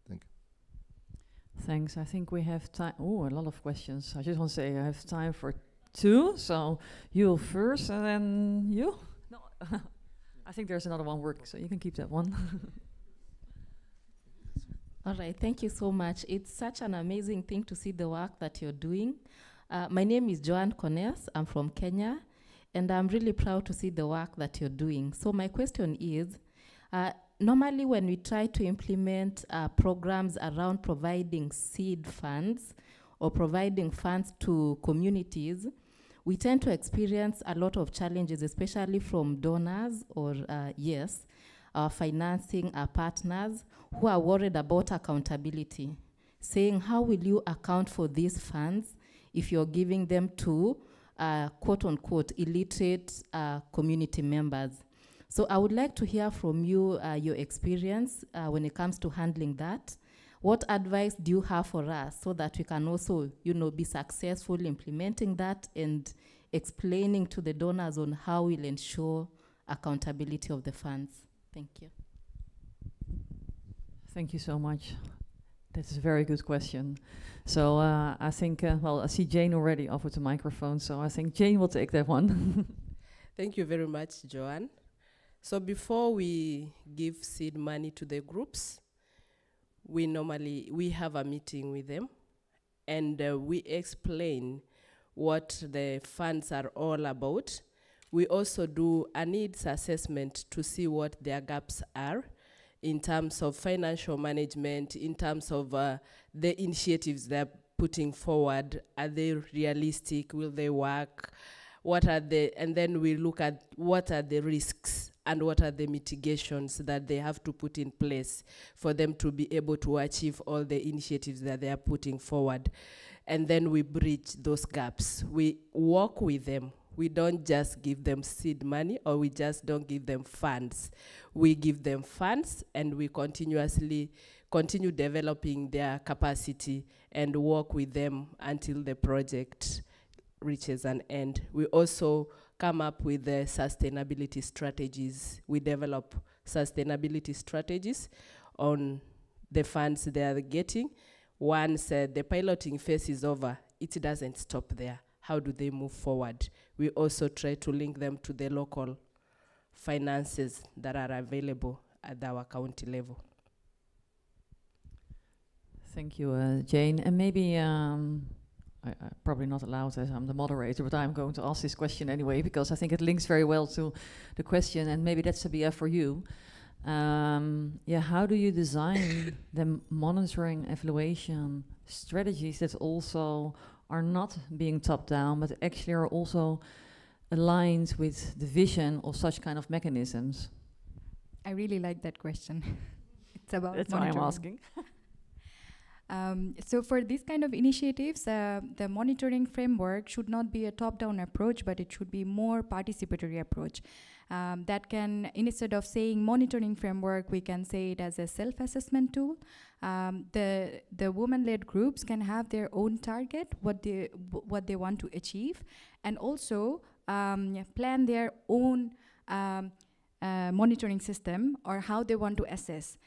thank you. Thanks. I think we have time. Oh, a lot of questions. I just want to say I have time for 2. So you first, and then you. No, I think there's another one working, so you can keep that one. All right, thank you so much. It's such an amazing thing to see the work that you're doing. My name is Joanne Cones. I'm from Kenya, and I'm really proud to see the work that you're doing. So my question is, normally when we try to implement programs around providing seed funds or providing funds to communities, we tend to experience a lot of challenges, especially from donors or, our financing partners who are worried about accountability, saying, how will you account for these funds if you're giving them to quote unquote illiterate community members? So I would like to hear from you your experience when it comes to handling that. What advice do you have for us so that we can also, be successful implementing that and explaining to the donors on how we'll ensure accountability of the funds? Thank you. Thank you so much. That's a very good question. So I think, I see Jane already offered the microphone, so I think Jane will take that one. Thank you very much, Joanne. So before we give seed money to the groups, we have a meeting with them, and we explain what the funds are all about. We also do a needs assessment to see what their gaps are in terms of financial management, in terms of the initiatives they're putting forward. Are they realistic? Will they work? And then we look at what are the risks and what are the mitigations that they have to put in place for them to be able to achieve all the initiatives that they are putting forward. And then we bridge those gaps. We work with them. We don't just give them seed money, or we just don't give them funds. We give them funds, and we continue developing their capacity and work with them until the project reaches an end. We also come up with the sustainability strategies. We develop sustainability strategies on the funds they are getting. Once the piloting phase is over, it doesn't stop there. How do they move forward? We also try to link them to the local finances that are available at our county level. Thank you, Jane. And maybe, I'm probably not allowed as I'm the moderator, but I'm going to ask this question anyway, because I think it links very well to the question, and maybe that's a BF for you. How do you design the monitoring evaluation strategies that also are not being top down, but actually are also aligned with the vision of such kind of mechanisms? I really like that question. it's about That's monitoring. why I'm asking. So for these kind of initiatives, the monitoring framework should not be a top-down approach, but it should be more participatory approach. That can, instead of saying monitoring framework, we can say it as a self-assessment tool. The women-led groups can have their own target, what they want to achieve, and also plan their own monitoring system or how they want to assess.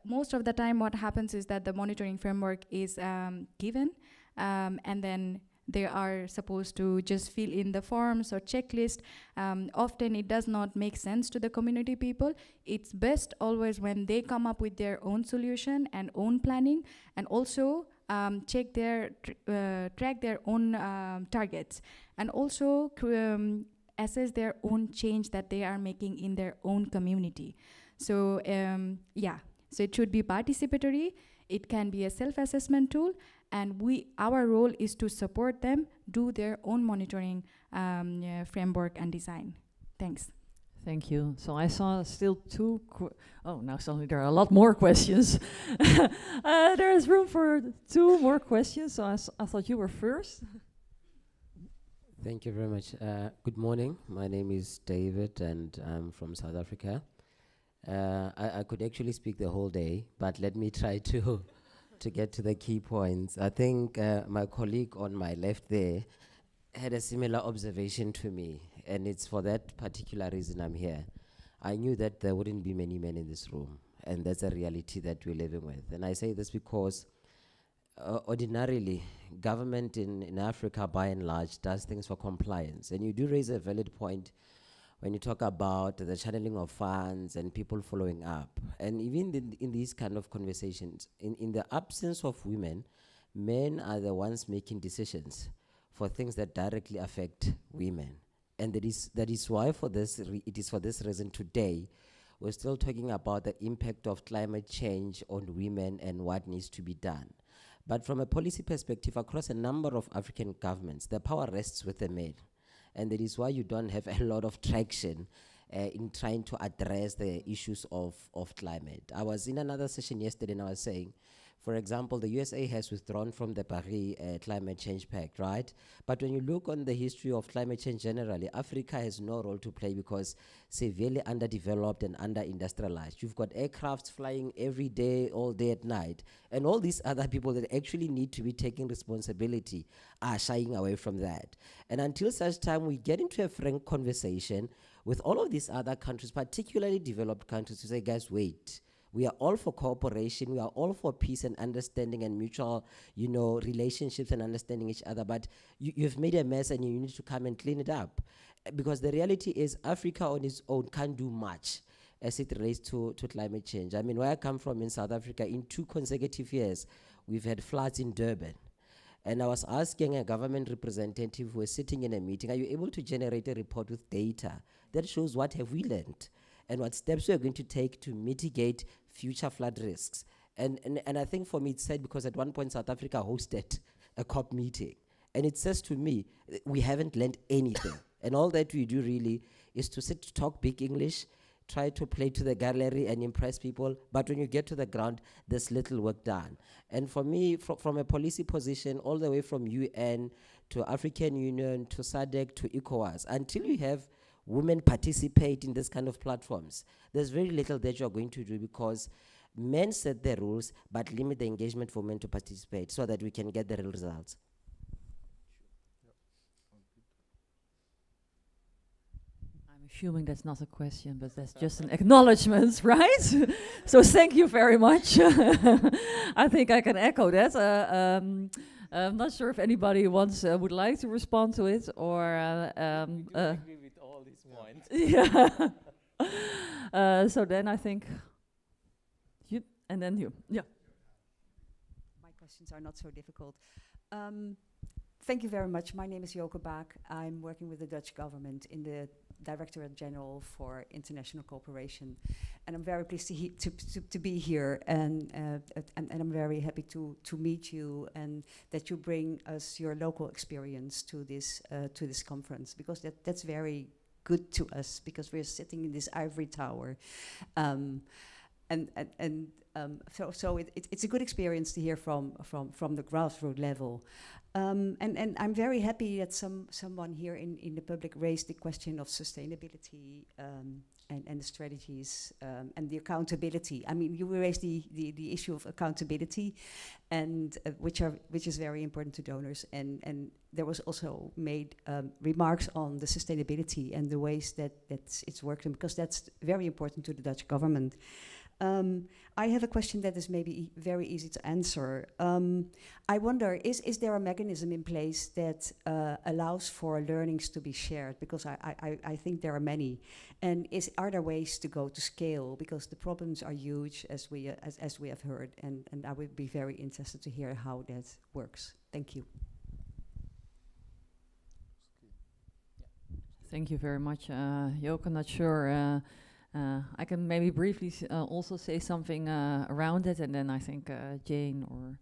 Most of the time what happens is that the monitoring framework is given and then they are supposed to just fill in the forms or checklist. Often it does not make sense to the community people. It's best always when they come up with their own solution and own planning, and also track their own targets, and also assess their own change that they are making in their own community. So so it should be participatory. It can be a self-assessment tool, and our role is to support them do their own monitoring framework and design. Thanks. Thank you. So I saw still two. Now suddenly there are a lot more questions. There is room for 2 more questions. So I thought you were first. Thank you very much. Good morning. My name is David, and I'm from South Africa. I could actually speak the whole day, but let me try to get to the key points. I think my colleague on my left there had a similar observation to me, and it's for that particular reason I'm here. I knew that there wouldn't be many men in this room, and that's a reality that we're living with. And I say this because ordinarily, government in Africa, by and large, does things for compliance. And you do raise a valid point when you talk about the channeling of funds and people following up. And even in these kind of conversations, in the absence of women, men are the ones making decisions for things that directly affect women. And that is why it is for this reason today, we're still talking about the impact of climate change on women and what needs to be done. But from a policy perspective, across a number of African governments, the power rests with the men. And that is why you don't have a lot of traction in trying to address the issues of climate. I was in another session yesterday and I was saying, for example, the USA has withdrawn from the Paris Climate Change Pact, right? But when you look on the history of climate change generally, Africa has no role to play because severely underdeveloped and under-industrialized. You've got aircrafts flying every day, all day at night, and all these other people that actually need to be taking responsibility are shying away from that. And until such time we get into a frank conversation with all of these other countries, particularly developed countries, to say, guys, wait. We are all for cooperation. We are all for peace and understanding and mutual, relationships and understanding each other. But you've made a mess and you need to come and clean it up. Because the reality is Africa on its own can't do much as it relates to climate change. I mean, where I come from in South Africa, in 2 consecutive years, we've had floods in Durban. And I was asking a government representative who was sitting in a meeting, are you able to generate a report with data that shows what have we learned and what steps we are going to take to mitigate future flood risks? And I think for me it's sad because at one point South Africa hosted a COP meeting. And it says to me, we haven't learned anything. And all that we do really is to sit to talk big English, try to play to the gallery and impress people. But when you get to the ground, there's little work done. And for me, from a policy position, all the way from UN to African Union to SADC to ECOWAS, until you have women participate in this kind of platforms, there's very little that you're going to do because men set the rules but limit the engagement for men to participate so that we can get the real results. I'm assuming that's not a question, but that's just an acknowledgement, right? So thank you very much. I think I can echo that. I'm not sure if anybody would like to respond to it or... agree with all these points. Yeah. So then I think you, and then you. Yeah. My questions are not so difficult. Thank you very much. My name is Joke Baak. I'm working with the Dutch government in the Directorate General for International Cooperation, and I'm very pleased to be here, and I'm very happy to meet you, and that you bring us your local experience to this conference, because that's very good to us, because we're sitting in this ivory tower. So it's a good experience to hear from the grassroots level. And I'm very happy that someone here in the public raised the question of sustainability and the strategies and the accountability. I mean, you raised the issue of accountability, and which is very important to donors. And there was also made remarks on the sustainability and the ways that it's working, because that's very important to the Dutch government. I have a question that is maybe very easy to answer. I wonder, is there a mechanism in place that allows for learnings to be shared? Because I think there are many. And are there ways to go to scale? Because the problems are huge, as we have heard. And I would be very interested to hear how that works. Thank you. Thank you very much, Joke. I'm not sure. I can maybe briefly also say something around it, and then I think Jane or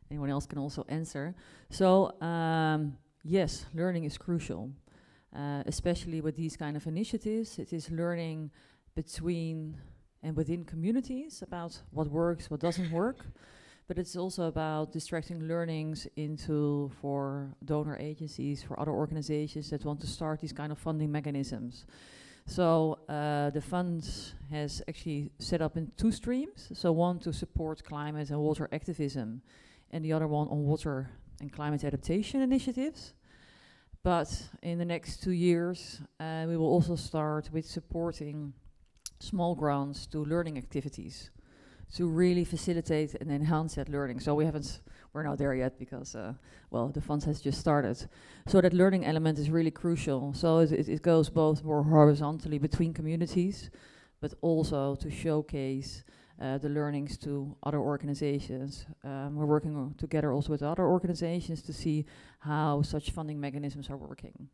anyone else can also answer. So, yes, learning is crucial, especially with these kind of initiatives. It is learning between and within communities about what works, what doesn't work, but it's also about distracting learnings for donor agencies, for other organizations that want to start these kind of funding mechanisms. So the fund has actually set up in 2 streams. So one to support climate and water activism, and the other one on water and climate adaptation initiatives. But in the next 2 years, we will also start with supporting small grants to learning activities to really facilitate and enhance that learning. So we're not there yet because, well, the fund has just started. So that learning element is really crucial. So it goes both more horizontally between communities, but also to showcase the learnings to other organizations. We're working together also with other organizations to see how such funding mechanisms are working.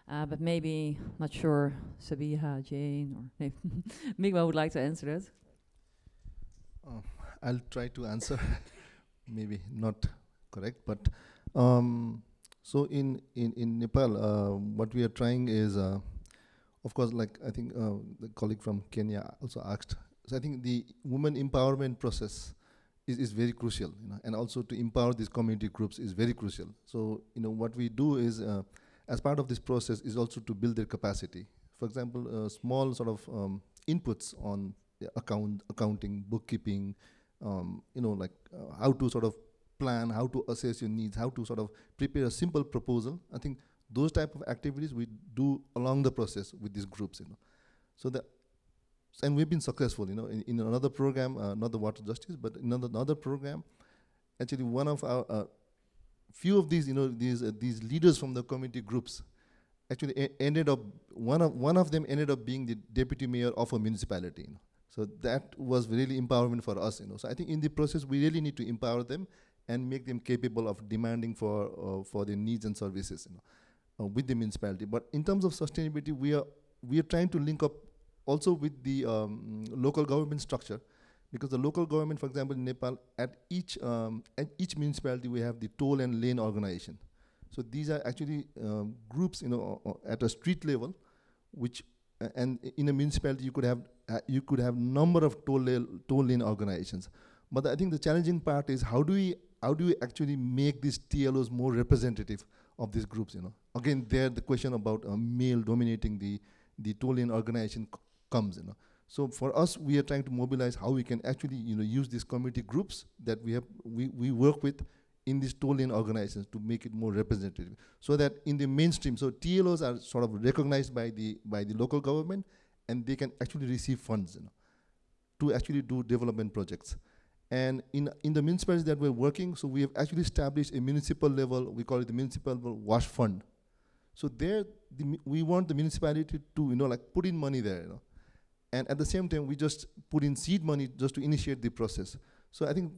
But maybe, not sure, Sabiha, Jane, or maybe Migma would like to answer that. I'll try to answer. Maybe not correct, but so in Nepal, what we are trying is, of course, like I think the colleague from Kenya also asked. So I think the women empowerment process is very crucial, and also to empower these community groups is very crucial. So what we do is, as part of this process, is also to build their capacity. For example, small sort of inputs on accounting, bookkeeping, how to sort of plan, how to assess your needs, how to sort of prepare a simple proposal. I think those type of activities we do along the process with these groups, So and we've been successful, in another program, not the water justice, but in another program. Actually, one of our few of these, these leaders from the community groups, actually ended up one of them ended up being the deputy mayor of a municipality. So that was really empowerment for us, So I think in the process we really need to empower them and make them capable of demanding for their needs and services, with the municipality. But in terms of sustainability, we are trying to link up also with the local government structure, because the local government, for example, in Nepal, at each municipality we have the toll and lane organization. So these are actually groups, at a street level, which and in a municipality you could have number of toll lane organizations. But I think the challenging part is how do we actually make these TLOs more representative of these groups? Again, there the question about male dominating the toll lane organization comes. So for us, we are trying to mobilize how we can actually use these community groups that we work with in these toll lane organizations to make it more representative, so that in the mainstream, so TLOs are sort of recognized by the local government, and they can actually receive funds, to actually do development projects. And in the municipalities that we're working, so we have actually established a municipal level, we call it the municipal level wash fund. So there, we want the municipality to put in money there, and at the same time we just put in seed money just to initiate the process. So I think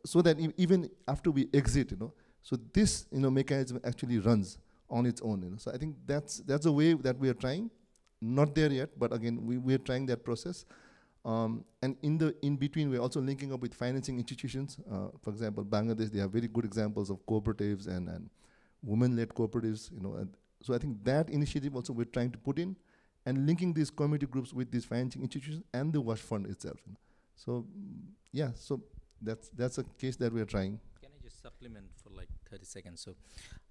so that even after we exit, so this mechanism actually runs on its own. So I think that's a way that we are trying. Not there yet, but again we are trying that process. And in between, we're also linking up with financing institutions. For example, Bangladesh, they have very good examples of cooperatives and women-led cooperatives. And so I think that initiative also we're trying to put in, and linking these community groups with these financing institutions and the WASH fund itself. So, yeah, so that's a case that we're trying. Can I just supplement for like 30 seconds? So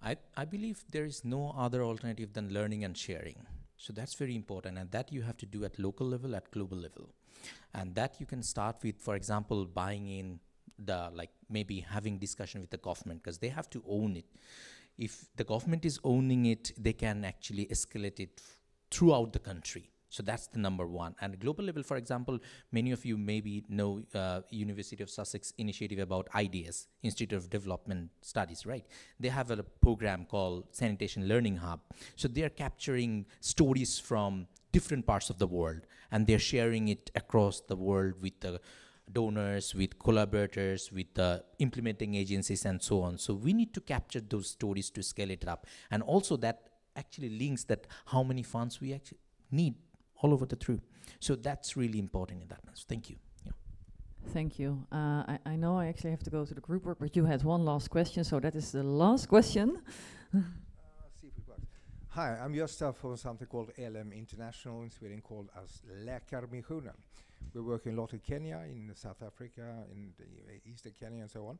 I believe there is no other alternative than learning and sharing. So that's very important, and that you have to do at local level, at global level. And that you can start with, for example, buying in the, like maybe having discussion with the government, because they have to own it. If the government is owning it, they can actually escalate it throughout the country. So that's the number one. And global level, for example, many of you maybe know University of Sussex initiative about IDS, Institute of Development Studies, right? They have a program called Sanitation Learning Hub. So they're capturing stories from different parts of the world, and they're sharing it across the world with the donors, with collaborators, with the implementing agencies, and so on. So we need to capture those stories to scale it up. And also that actually links that how many funds we actually need all over the through. So that's really important in that sense. Thank you. Yeah. Thank you. I know I actually have to go to the group work, but you had one last question, so that is the last question. See if it works. Hi, I'm Gösta from something called LM International in Sweden, called as Läkarmissionen. We're working a lot in Kenya, in South Africa, in the eastern Kenya, and so on.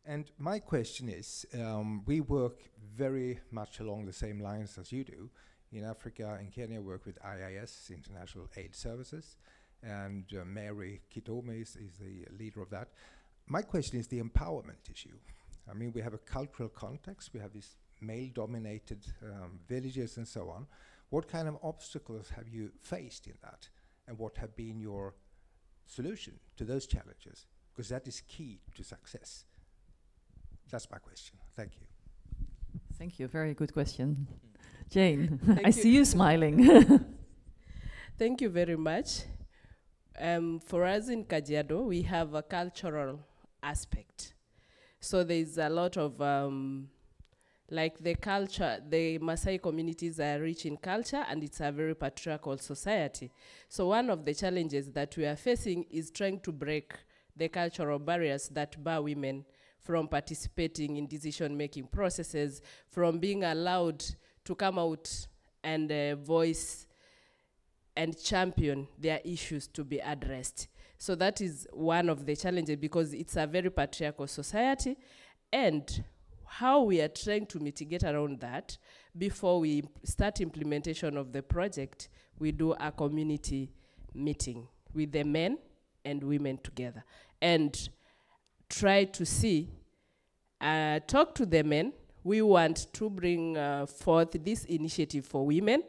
And my question is, we work very much along the same lines as you do. In Africa and Kenya, work with IIS, International Aid Services, and Mary Kitome is the leader of that. My question is the empowerment issue. I mean, we have a cultural context, we have these male-dominated villages and so on. What kind of obstacles have you faced in that? And what have been your solution to those challenges? Because that is key to success. That's my question. Thank you. Thank you. Very good question. Jane, I you. see you smiling. Thank you very much. For us in Kajiado, we have a cultural aspect. So there's a lot of, like the culture, the Maasai communities are rich in culture, and it's a very patriarchal society. So one of the challenges that we are facing is trying to break the cultural barriers that bar women from participating in decision-making processes, from being allowed to come out and voice and champion their issues to be addressed. So that is one of the challenges, because it's a very patriarchal society, and how we are trying to mitigate around that, before we start implementation of the project, we do a community meeting with the men and women together, and try to see, talk to the men. We want to bring forth this initiative for women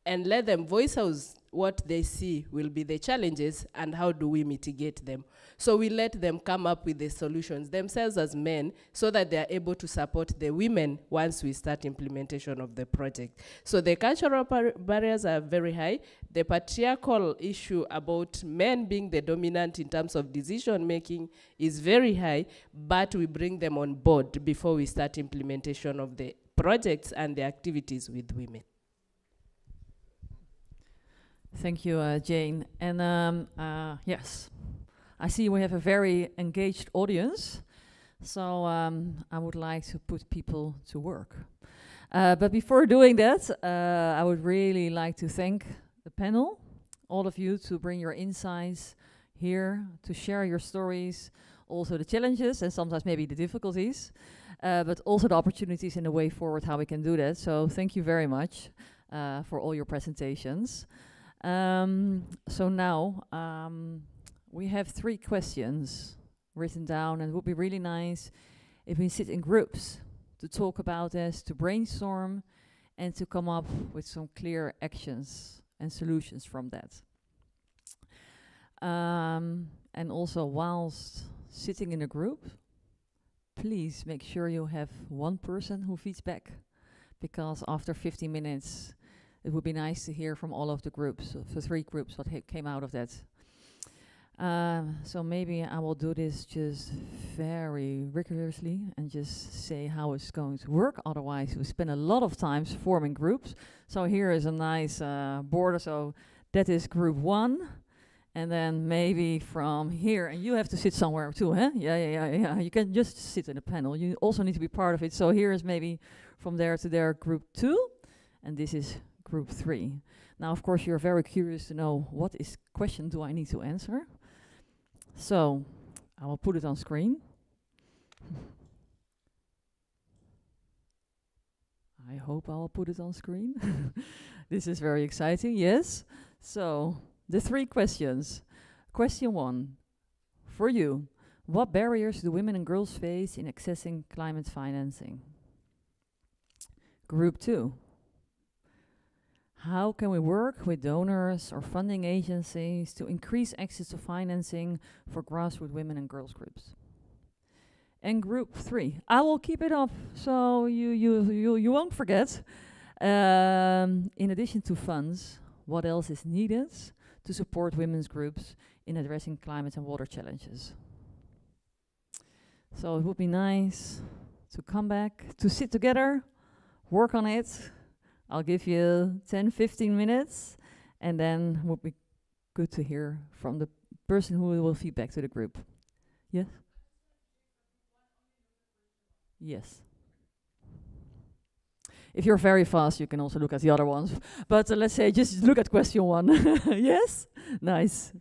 and let them voice out what they see will be the challenges and how do we mitigate them. So we let them come up with the solutions themselves as men, so that they are able to support the women once we start implementation of the project. So the cultural barriers are very high. The patriarchal issue about men being the dominant in terms of decision making is very high, but we bring them on board before we start implementation of the projects and the activities with women. Thank you, Jane. And yes, I see we have a very engaged audience. So I would like to put people to work. But before doing that, I would really like to thank the panel, all of you, to bring your insights here, to share your stories, also the challenges and sometimes maybe the difficulties, but also the opportunities and the way forward, how we can do that. So thank you very much for all your presentations. So now we have 3 questions written down, and it would be really nice if we sit in groups to talk about this, to brainstorm, and to come up with some clear actions and solutions from that. And also, whilst sitting in a group, please make sure you have one person who feeds back, because after 50 minutes, it would be nice to hear from all of the groups, the 3 groups, what came out of that. So maybe I will do this just very rigorously and just say how it's going to work. Otherwise, we spend a lot of time forming groups. So here is a nice border. So that is group 1. And then maybe from here, and you have to sit somewhere too, huh? Yeah. You can just sit in a panel. You also need to be part of it. So here is maybe from there to there, group 2. And this is group 3. Now, of course, you're very curious to know what question do I need to answer. So, I will put it on screen. I hope I'll put it on screen. This is very exciting, yes? So, the 3 questions. Question 1, for you. What barriers do women and girls face in accessing climate financing? Group 2. How can we work with donors or funding agencies to increase access to financing for grassroots women and girls groups? And group 3, I will keep it up so you won't forget. In addition to funds, what else is needed to support women's groups in addressing climate and water challenges? So it would be nice to come back, to sit together, work on it. I'll give you 10, 15 minutes, and then it would be good to hear from the person who will feedback to the group. Yes? Yes. If you're very fast, you can also look at the other ones. But let's say just look at question 1. Yes? Nice.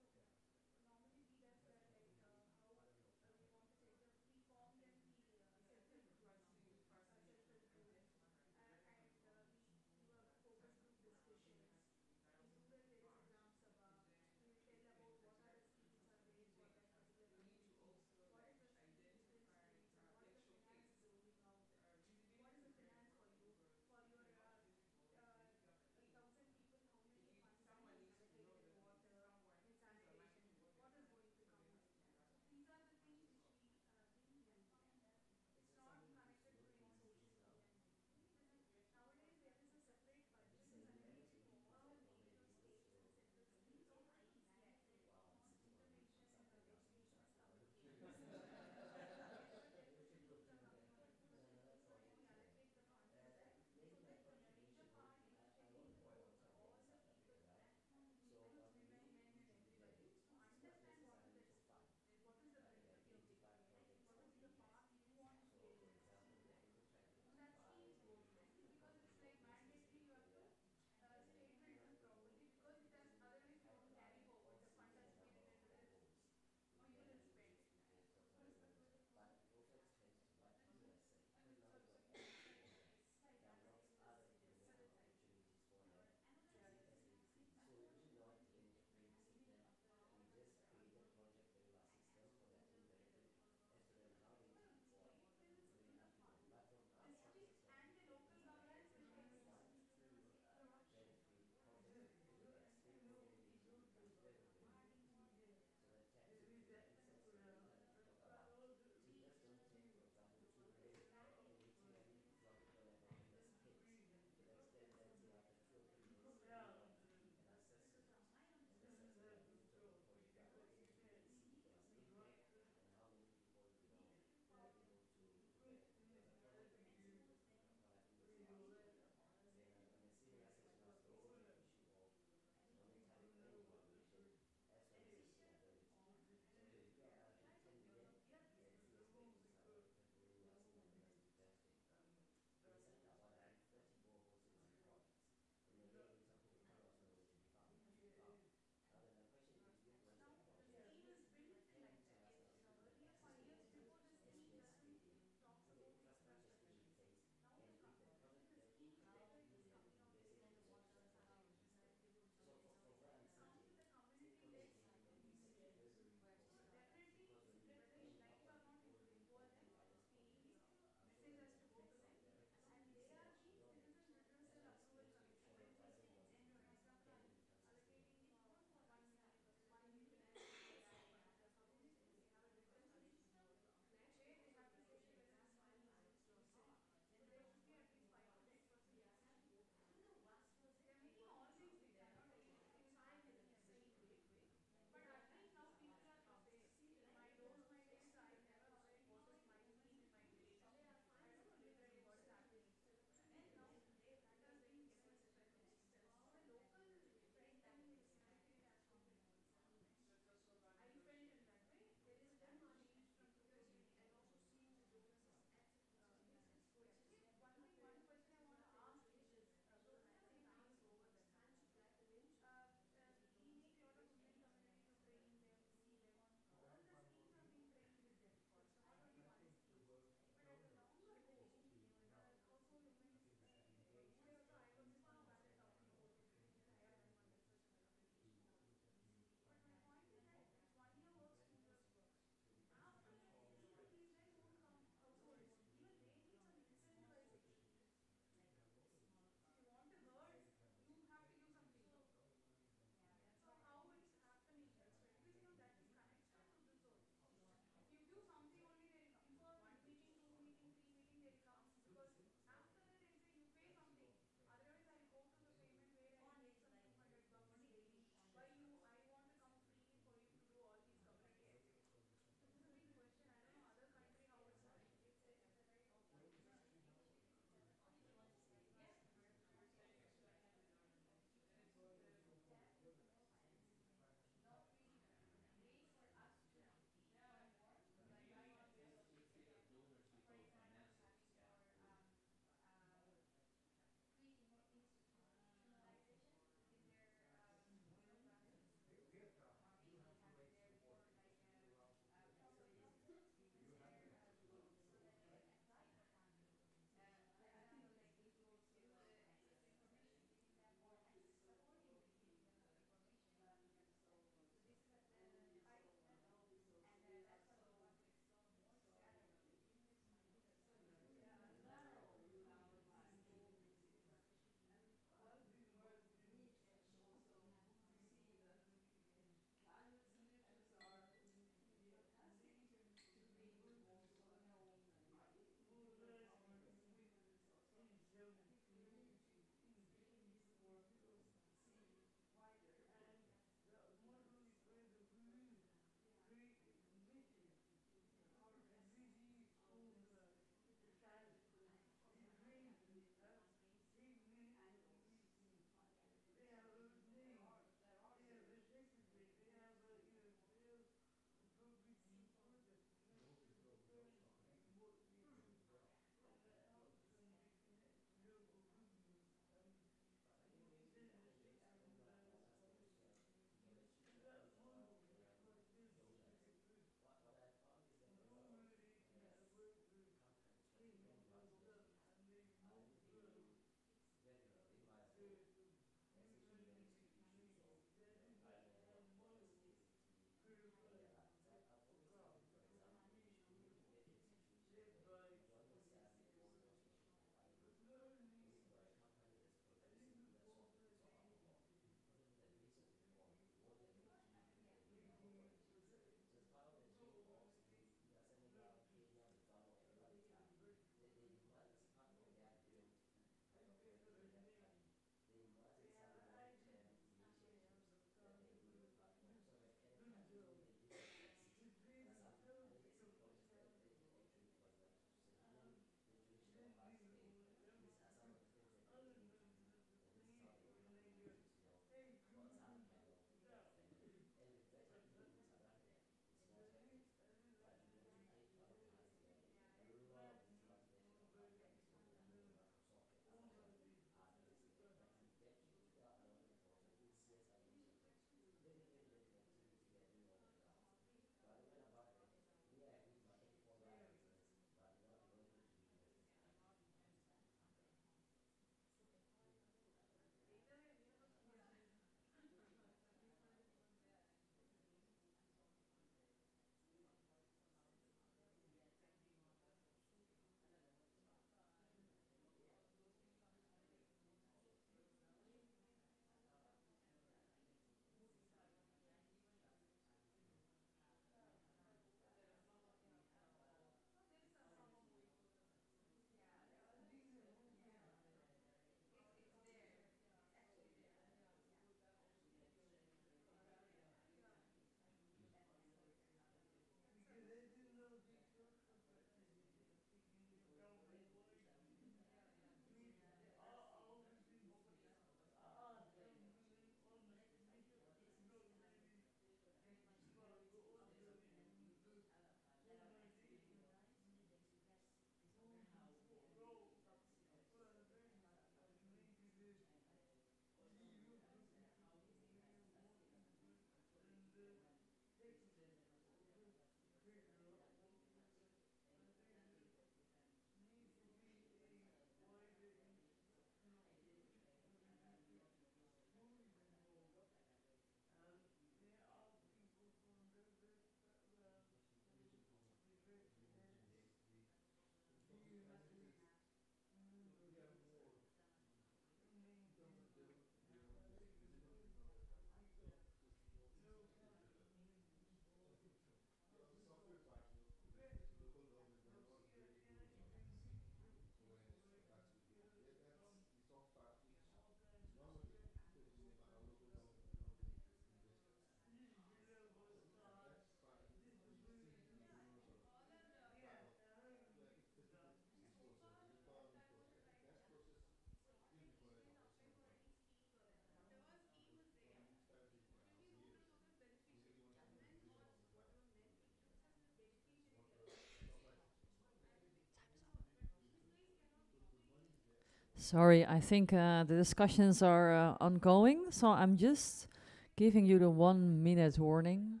Sorry, I think the discussions are ongoing, so I'm just giving you the 1 minute warning.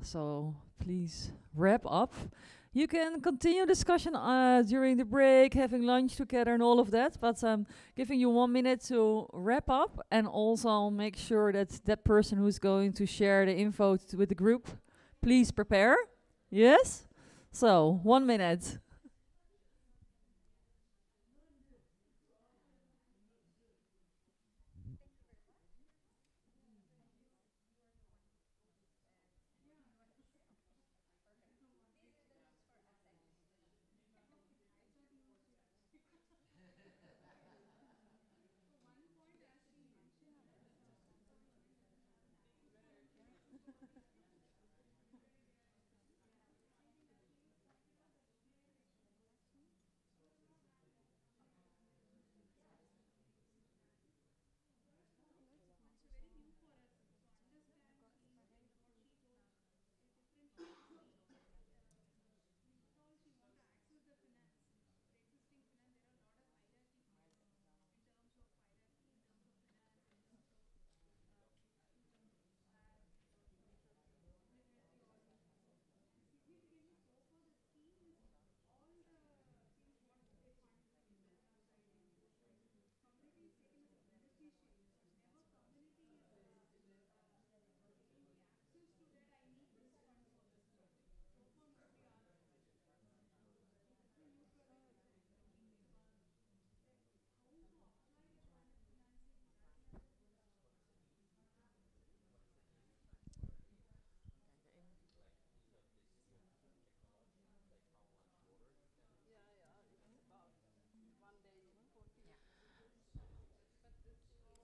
So please wrap up. You can continue discussion during the break, having lunch together and all of that, but giving you 1 minute to wrap up and also make sure that that person who's going to share the info with the group, please prepare. Yes? So, 1 minute.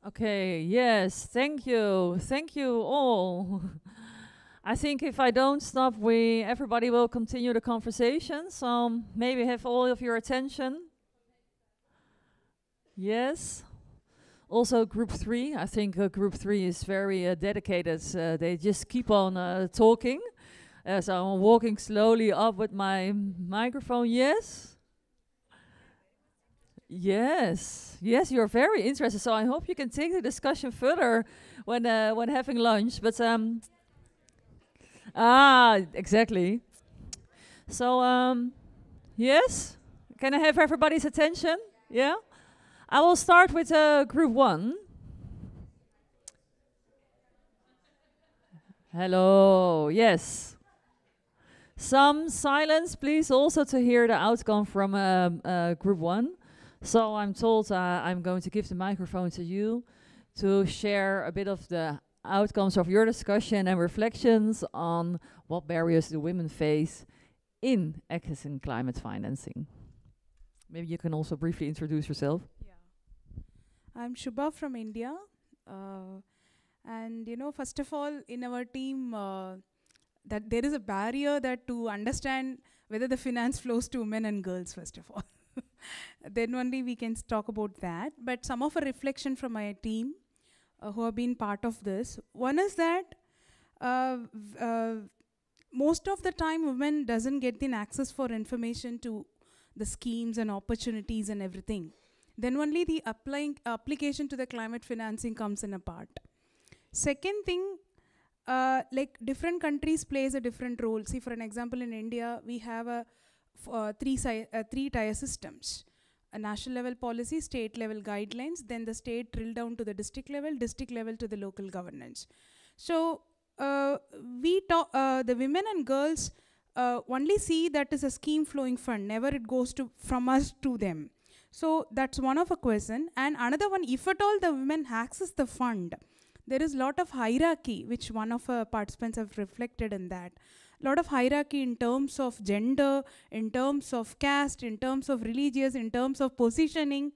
Okay, yes, thank you. Thank you all. I think if I don't stop, everybody will continue the conversation. So maybe have all of your attention. Yes. Also group 3, I think group 3 is very dedicated. They just keep on talking. So I'm walking slowly up with my microphone. Yes. Yes, yes, you're very interested. So I hope you can take the discussion further when having lunch. But exactly. So yes, can I have everybody's attention? Yeah, I will start with group 1. Hello. Yes. Some silence, please, also to hear the outcome from group 1. So I'm told I'm going to give the microphone to you to share a bit of the outcomes of your discussion and reflections on what barriers do women face in accessing climate financing. Maybe you can also briefly introduce yourself. Yeah. I'm Shubha from India. And first of all, in our team, that there is a barrier that to understand whether the finance flows to women and girls, first of all. Then only we can talk about that. But some of a reflection from my team who have been part of this. One is that most of the time women doesn't get the access for information to the schemes and opportunities and everything. Then only the application to the climate financing comes in a part. Second thing, like different countries plays a different role. See, for an example, in India, we have a three-tier systems. A national level policy, state level guidelines, then the state drill down to the district level to the local governance. So the women and girls only see that as a scheme flowing fund, never it goes from us to them. So that's one of a question. And another one, if at all the women access the fund, there is a lot of hierarchy, which one of our participants have reflected in that. Lot of hierarchy in terms of gender, in terms of caste, in terms of religious, in terms of positioning.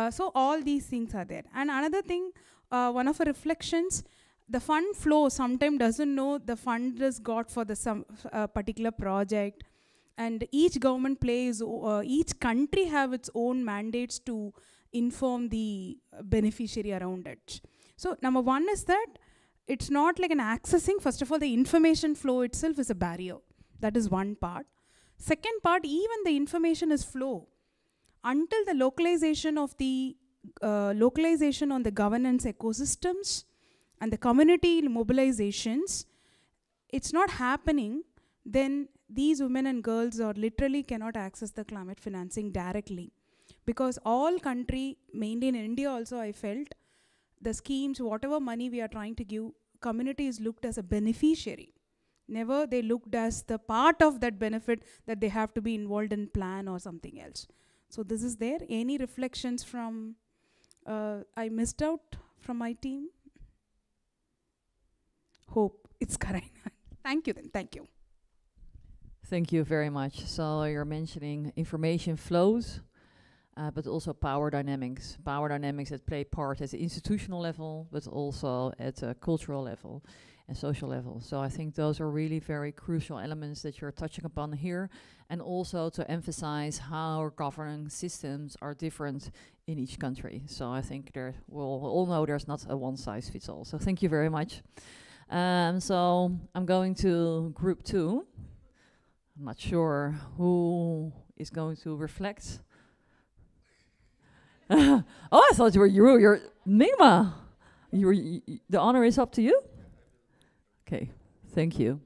So all these things are there. And another thing, one of our reflections, the fund flow sometimes doesn't know the fund is got for the particular project. And each government plays, each country have its own mandates to inform the beneficiary around it. So number one is that it's not like an accessing. First of all, the information flow itself is a barrier. That is one part. Second part, even the information is flow. until the localization of the localization on the governance ecosystems and the community mobilizations, it's not happening, then these women and girls are literally cannot access the climate financing directly. Because all country, mainly in India also I felt, the schemes, whatever money we are trying to give, community is looked as a beneficiary. Never they looked as the part of that benefit that they have to be involved in plan or something else. So this is there. Any reflections from, I missed out from my team? Hope it's correct. Thank you then, thank you. Thank you very much. So you're mentioning information flows, but also power dynamics. Power dynamics that play part at the institutional level, but also at a cultural level and social level. So I think those are really very crucial elements that you're touching upon here, and also to emphasize how our governing systems are different in each country. So I think we'll all know there's not a one size fits all. So thank you very much. So I'm going to group 2. I'm not sure who is going to reflect. Oh, I thought you're Migma. The honor is up to you. Okay, thank you.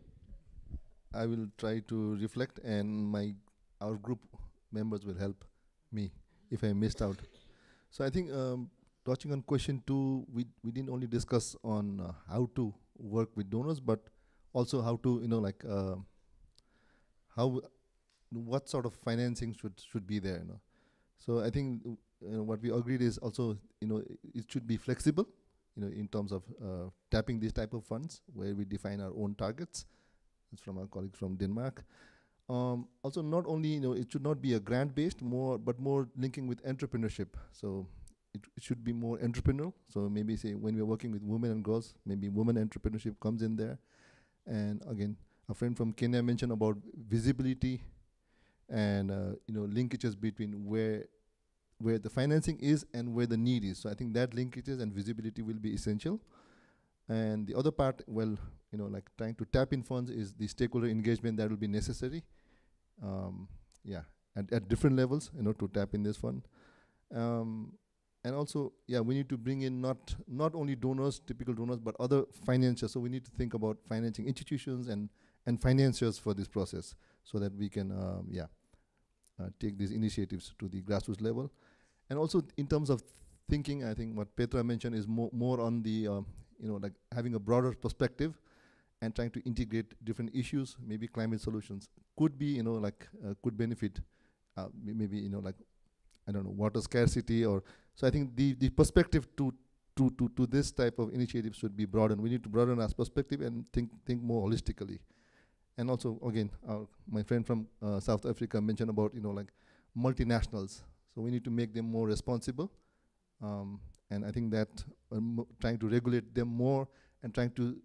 I will try to reflect, and our group members will help me if I missed out. So I think touching on question 2, we didn't only discuss on how to work with donors, but also how to what sort of financing should be there. So I think what we agreed is also it should be flexible, in terms of tapping these type of funds where we define our own targets. It's from our colleagues from Denmark. Also, not only it should not be a grant based, but more linking with entrepreneurship. So it should be more entrepreneurial. So maybe say when we're working with women and girls, maybe women entrepreneurship comes in there. And again, a friend from Kenya mentioned about visibility and linkages between where the financing is and where the need is. So I think that linkages and visibility will be essential. And the other part, like trying to tap in funds, is the stakeholder engagement that will be necessary. At different levels, to tap in this fund. And also, we need to bring in not only donors, typical donors, but other financiers. So we need to think about financing institutions and financiers for this process, so that we can take these initiatives to the grassroots level. And also in terms of thinking, I think what Petra mentioned is more on the like having a broader perspective and trying to integrate different issues. Maybe climate solutions could be could benefit maybe like, I don't know, water scarcity, or so I think the perspective to this type of initiative should be broadened. We need to broaden our perspective and think more holistically. And also, again, my friend from South Africa mentioned about like multinationals. So we need to make them more responsible, and I think that trying to regulate them more and trying to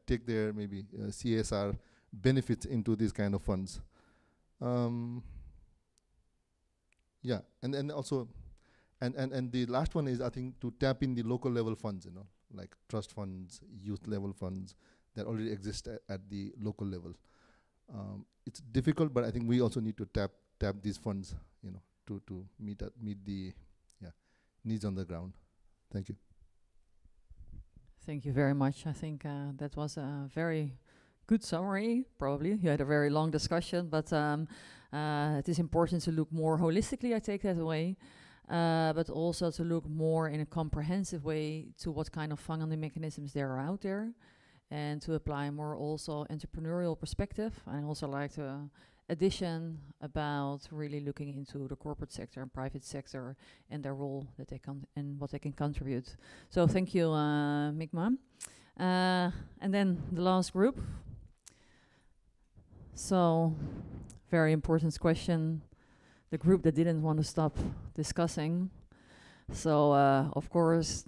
take their maybe CSR benefits into these kind of funds. And then also, and the last one is, I think, to tap in the local level funds, like trust funds, youth level funds that already exist at the local level. It's difficult, but I think we also need to tap these funds, to meet the needs on the ground. Thank you. Thank you very much. I think that was a very good summary. Probably you had a very long discussion, but it is important to look more holistically. I take that away, but also to look more in a comprehensive way to what kind of funding mechanisms there are out there, and to apply more also entrepreneurial perspective. I also like to addition about really looking into the corporate sector and private sector and their role that they can and what they can contribute. So thank you, Migma. And then the last group. So very important question. The group that didn't want to stop discussing. So of course,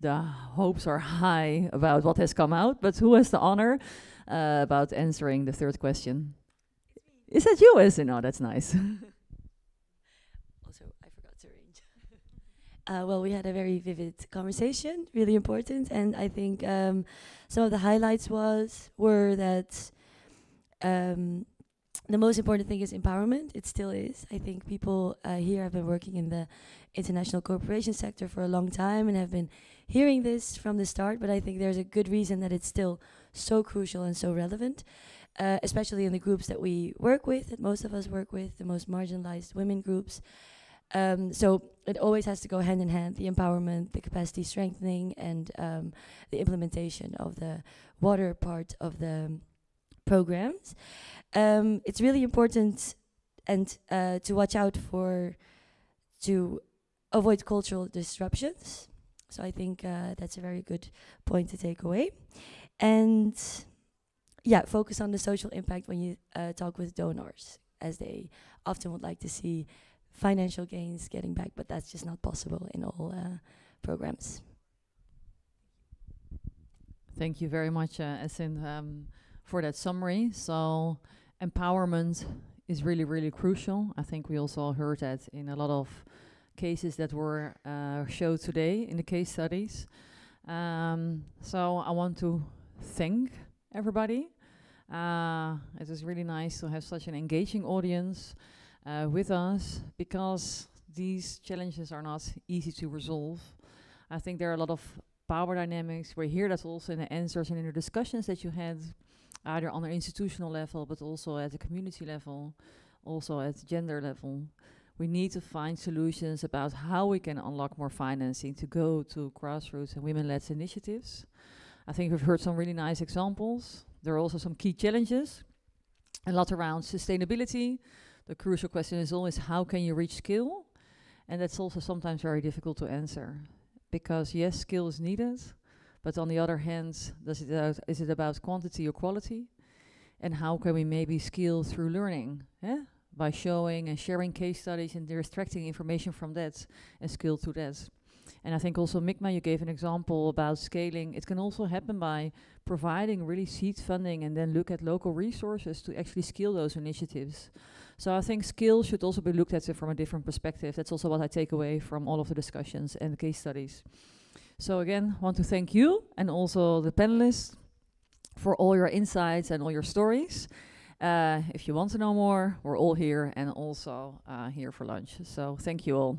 the hopes are high about what has come out, but who has the honor about answering the third question? Is that you, Essie? No, that's nice. Also, I forgot to arrange. Well, we had a very vivid conversation, really important, and I think some of the highlights were that the most important thing is empowerment. It still is. I think people here have been working in the international cooperation sector for a long time and have been hearing this from the start, but I think there's a good reason that it's still so crucial and so relevant, especially in the groups that we work with, that most of us work with, the most marginalized women groups. So it always has to go hand in hand, the empowerment, the capacity strengthening, and the implementation of the water part of the programs. It's really important and to watch out to avoid cultural disruptions. So I think that's a very good point to take away. And yeah, focus on the social impact when you talk with donors, as they often would like to see financial gains getting back, but that's just not possible in all programs. Thank you very much, Esin, for that summary. So empowerment is really, really crucial. I think we also heard that in a lot of cases that were showed today in the case studies. So I want to thank everybody. It is really nice to have such an engaging audience with us, because these challenges are not easy to resolve. I think there are a lot of power dynamics. We hear that also in the answers and in the discussions that you had, either on an institutional level, but also at the community level, also at the gender level. We need to find solutions about how we can unlock more financing to go to grassroots and women-led initiatives. I think we've heard some really nice examples. There are also some key challenges, a lot around sustainability. The crucial question is always, how can you reach scale? And that's also sometimes very difficult to answer, because yes, skill is needed, but on the other hand, is it about quantity or quality? And how can we maybe scale through learning? By showing and sharing case studies and extracting information from that and scale to that. And I think also, Mikma, you gave an example about scaling. It can also happen by providing really seed funding and then look at local resources to actually scale those initiatives. So I think skill should also be looked at from a different perspective. That's also what I take away from all of the discussions and the case studies. So again, want to thank you and also the panelists for all your insights and all your stories. If you want to know more, we're all here and also here for lunch. So thank you all.